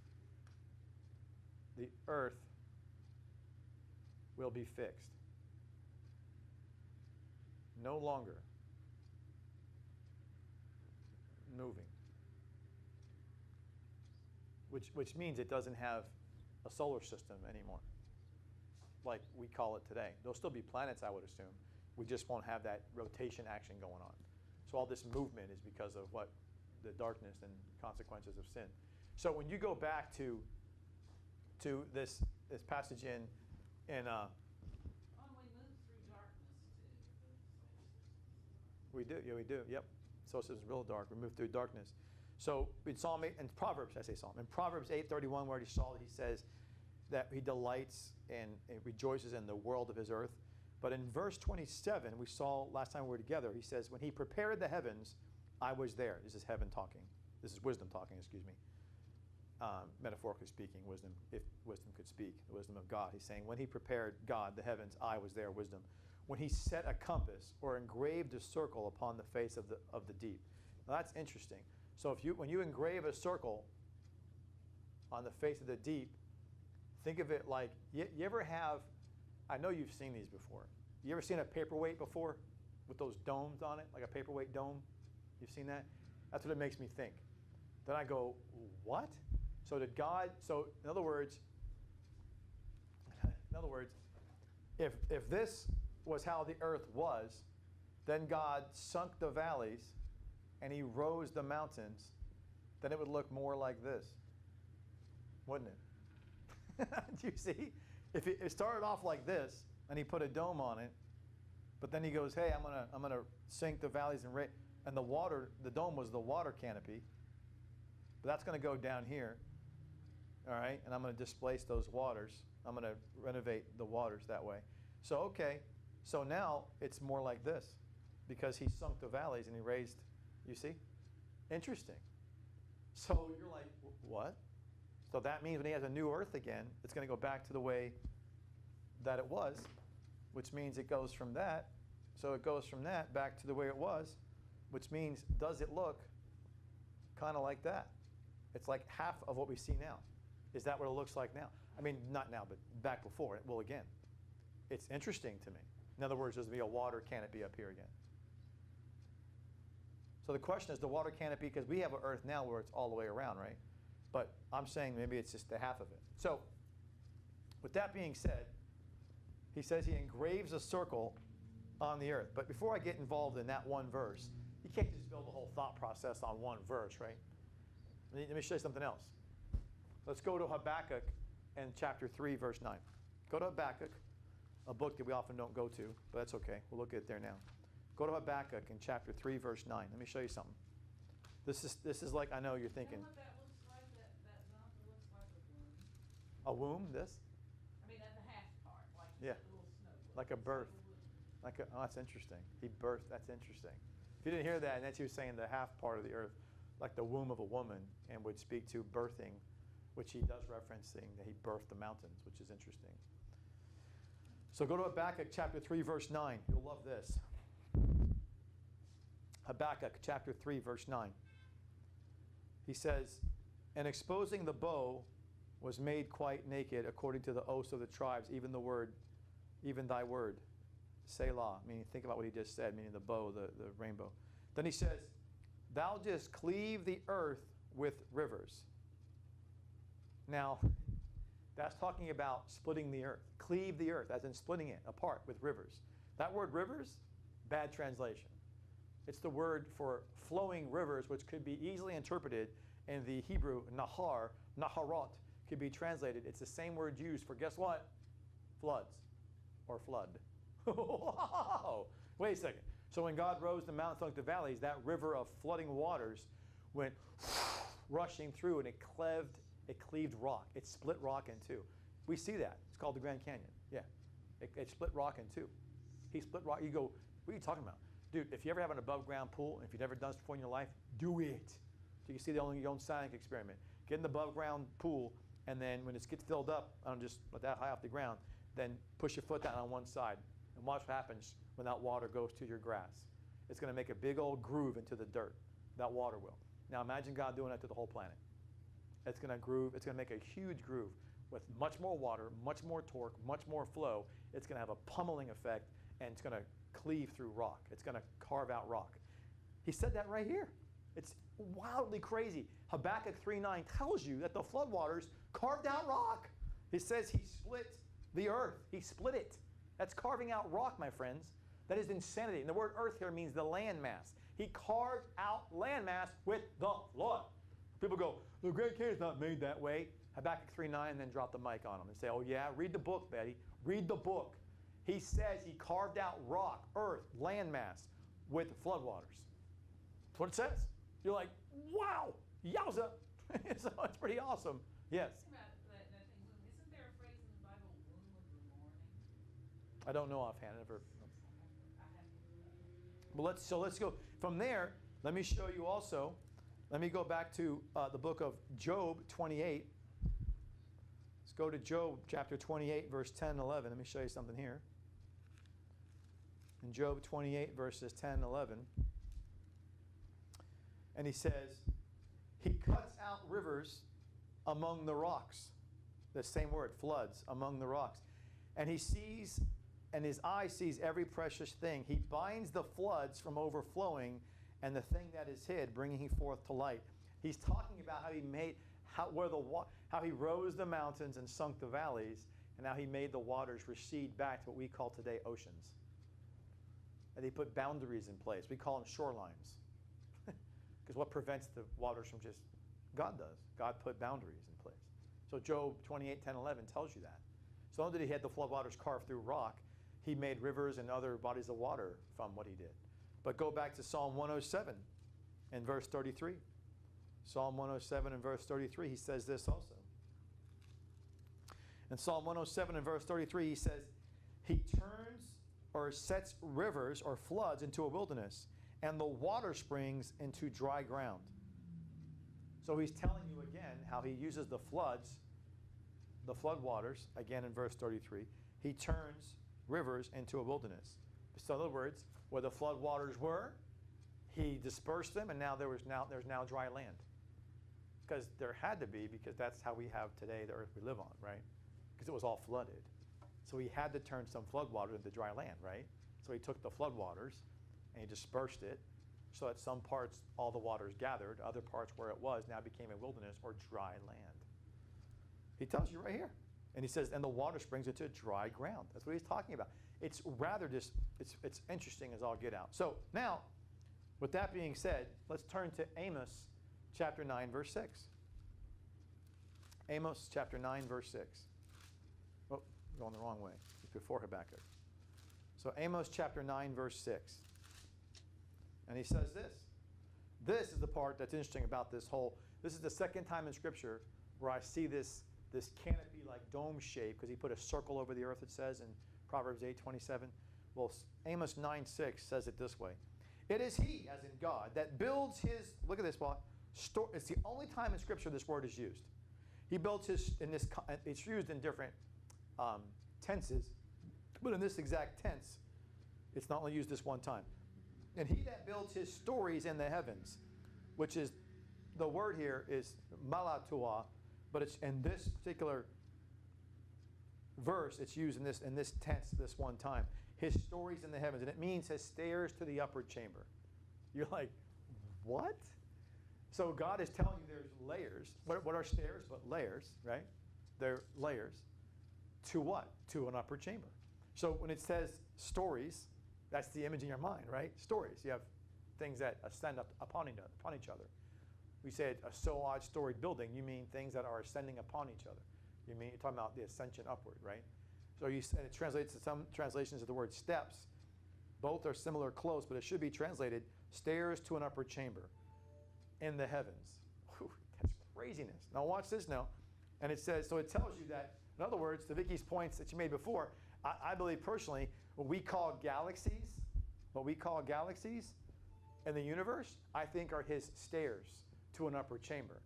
C: The earth will be fixed. No longer moving. Which means it doesn't have a solar system anymore, like we call it today. There'll still be planets, I would assume. We just won't have that rotation action going on. So all this movement is because of what the darkness and consequences of sin. So when you go back to this passage in
D: We move through darkness too.
C: we do, yep. So it's real dark. We move through darkness. So in Psalm 8 and Proverbs, in Proverbs 8:31, we already saw that he says that he delights and rejoices in the world of his earth. But in verse 27, we saw last time we were together, he says, when he prepared the heavens, I was there. This is heaven talking. This is wisdom talking, excuse me. Metaphorically speaking, wisdom, if wisdom could speak, the wisdom of God. He's saying, when he prepared God, the heavens, I was there, wisdom. When he set a compass or engraved a circle upon the face of the deep. Now that's interesting. So when you engrave a circle on the face of the deep, think of it like, you ever have, I know you've seen these before. You ever seen a paperweight before with those domes on it, like a paperweight dome? You've seen that? That's what it makes me think. Then I go, what? So did God, so in other words, if this was how the earth was, then God sunk the valleys and he rose the mountains, then it would look more like this, wouldn't it? Do you see? If it started off like this and he put a dome on it, but then he goes, hey, I'm gonna sink the valleys and the dome was the water canopy, but that's going to go down here, all right? And I'm going to displace those waters. I'm going to renovate the waters that way. So, okay, so now it's more like this because he sunk the valleys and he raised, you see? Interesting. So you're like, what? So that means when he has a new earth again, it's going to go back to the way that it was, which means it goes from that. So it goes from that back to the way it was, which means, does it look kind of like that? It's like half of what we see now. Is that what it looks like now? I mean, not now, but back before. Well, again, it's interesting to me. In other words, there's going to be a water canopy up here again. So the question is the water canopy, because we have an earth now where it's all the way around, right? But I'm saying maybe it's just the half of it. So with that being said, he says he engraves a circle on the earth. But before I get involved in that one verse, you can't just build a whole thought process on one verse, right? Let me show you something else. Let's go to Habakkuk and chapter 3, verse 9. Go to Habakkuk, a book that we often don't go to, but that's okay. We'll look at it there now. Go to Habakkuk in chapter 3, verse 9. Let me show you something. This is like, I know you're thinking.
D: You know what that looks like? That bump looks like a womb.
C: A womb, this?
D: I mean, at the half part, like
C: Yeah.
D: a little snow.
C: Like a birth. Oh, that's interesting. He birthed, that's interesting. If you didn't hear that, and that's he was saying the half part of the earth, like the womb of a woman, and would speak to birthing, which he does referencing that he birthed the mountains, which is interesting. So go to Habakkuk chapter 3, verse 9. You'll love this. Habakkuk chapter 3, verse 9. He says, and exposing the bow was made quite naked according to the oaths of the tribes, even thy word, Selah, meaning think about what he just said, meaning the bow, the rainbow. Then he says, thou didst cleave the earth with rivers. Now, that's talking about splitting the earth. Cleave the earth, as in splitting it apart with rivers. That word rivers, bad translation. It's the word for flowing rivers, which could be easily interpreted in the Hebrew, nahar, naharot, could be translated. It's the same word used for, guess what? Floods, or flood. Whoa! Wait a second. So when God rose the mountains, sunk the valleys, that river of flooding waters went rushing through, and it cleaved rock. It split rock in two. We see that. It's called the Grand Canyon. Yeah. It split rock in two. He split rock. You go, what are you talking about? Dude, if you ever have an above ground pool, and if you've never done this before in your life, do it. So you see your own science experiment. Get in the above ground pool, and then when it gets filled up, I don't just let that high off the ground, then push your foot down on one side, and watch what happens when that water goes to your grass. It's going to make a big old groove into the dirt. That water will. Now imagine God doing that to the whole planet. It's going to groove. It's going to make a huge groove with much more water, much more torque, much more flow. It's going to have a pummeling effect, and it's going to cleave through rock. It's going to carve out rock. He said that right here. It's wildly crazy. Habakkuk 3:9 tells you that the floodwaters carved out rock. It says he split the earth. He split it. That's carving out rock, my friends. That is insanity. And the word earth here means the landmass. He carved out landmass with the flood. People go, the Grand Canyon's not made that way. Habakkuk 3:9, and then drop the mic on them and say, oh yeah, read the book, Betty. Read the book. He says he carved out rock, earth, landmass with floodwaters. That's what it says. You're like, wow, yowza. So it's pretty awesome. Yes?
D: About that thing, isn't there a phrase in the Bible, womb of the morning?
C: I don't know offhand. Never.
D: I have.
C: But let's go from there. Let me show you also. Let me go back to the book of Job 28. Let's go to Job chapter 28, verse 10 and 11. Let me show you something here. In Job 28, verses 10 and 11. And he says, he cuts out rivers among the rocks. The same word, floods, among the rocks. And he sees, and his eye sees every precious thing. He binds the floods from overflowing, and the thing that is hid, bringing forth to light. He's talking about how he made, how he rose the mountains and sunk the valleys, and how he made the waters recede back to what we call today oceans. And he put boundaries in place. We call them shorelines. Because what prevents the waters from just, God does. God put boundaries in place. So Job 28, 10, 11 tells you that. So not only did he had the flood waters carved through rock, he made rivers and other bodies of water from what he did. But go back to Psalm 107 and verse 33. Psalm 107 and verse 33, he says this also. In Psalm 107 and verse 33, he says, he turns or sets rivers or floods into a wilderness, and the water springs into dry ground. So he's telling you again how he uses the floods, the flood waters, again in verse 33. He turns rivers into a wilderness. So in other words, where the flood waters were, he dispersed them, and now there's now dry land. Because there had to be, because that's how we have today the earth we live on, right? Because it was all flooded. So he had to turn some flood water into dry land, right? So he took the flood waters and he dispersed it so that some parts, all the waters gathered, other parts where it was now became a wilderness or dry land. He tells you right here. And he says, and the water springs into dry ground. That's what he's talking about. It's rather just, it's interesting as all get out. So now, with that being said, let's turn to Amos chapter 9, verse 6. Amos chapter 9, verse 6. Oh, going the wrong way. It's before Habakkuk. So Amos chapter 9, verse 6. And he says this. This is the part that's interesting about this whole, this is the second time in Scripture where I see this canopy-like dome shape, because he put a circle over the earth, it says in Proverbs 8:27. Well, Amos 9:6 says it this way. It is he, as in God, that builds his, look at this, it's the only time in Scripture this word is used. He builds his, it's used in different tenses, but in this exact tense, it's not only used this one time. And he that builds his stories in the heavens, which is, the word here is malatua, but it's in this particular verse, it's used in this tense this one time. His stories in the heavens, and it means his stairs to the upper chamber. You're like, what? So God is telling you there's layers. What are stairs? But layers, right? They're layers. To what? To an upper chamber. So when it says stories, that's the image in your mind, right? Stories. You have things that ascend up upon each other. We said a so odd storied building, you mean things that are ascending upon each other. You're talking about the ascension upward, right? So and it translates to some translations of the word steps. Both are similar close, but it should be translated stairs to an upper chamber in the heavens. Whew, that's craziness. Now watch this now. And it says, so it tells you that, in other words, to Vicky's points that you made before, I believe personally, what we call galaxies in the universe, I think are his stairs to an upper chamber.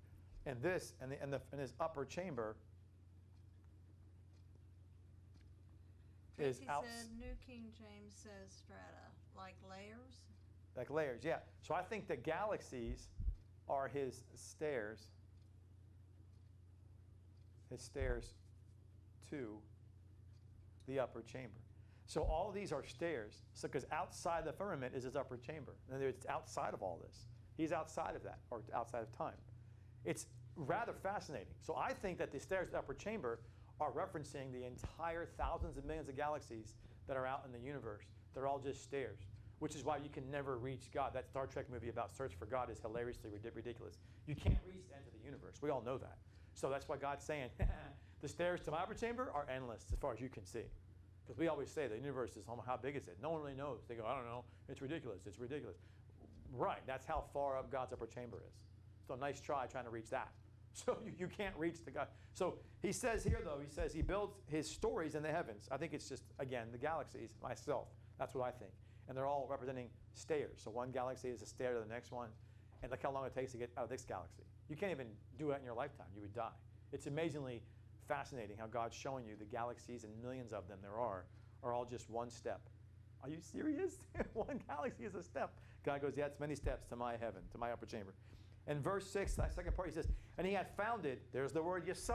C: And this, and his upper chamber is out.
B: Said New King James says strata, like layers.
C: Like layers, yeah. So I think the galaxies are his stairs to the upper chamber. So all of these are stairs. So because outside the firmament is his upper chamber. In other words, it's outside of all this. He's outside of that, or outside of time. It's rather fascinating. So I think that the stairs to the upper chamber are referencing the entire thousands of millions of galaxies that are out in the universe. They're all just stairs, which is why you can never reach God. That Star Trek movie about search for God is hilariously ridiculous. You can't reach the end of the universe. We all know that. So that's why God's saying, the stairs to my upper chamber are endless as far as you can see. Because we always say the universe is, how big is it? No one really knows. They go, I don't know. It's ridiculous. It's ridiculous. Right. That's how far up God's upper chamber is. So nice try trying to reach that. So you can't reach the God. So he says here, though, he says he builds his stories in the heavens. I think it's just, again, the galaxies, myself. That's what I think. And they're all representing stairs. So one galaxy is a stair to the next one. And look how long it takes to get out of this galaxy. You can't even do that in your lifetime. You would die. It's amazingly fascinating how God's showing you the galaxies, and millions of them there are all just one step. Are you serious? One galaxy is a step. God goes, yeah, it's many steps to my heaven, to my upper chamber. And verse 6, that second part, he says, and he had founded, there's the word Yesod.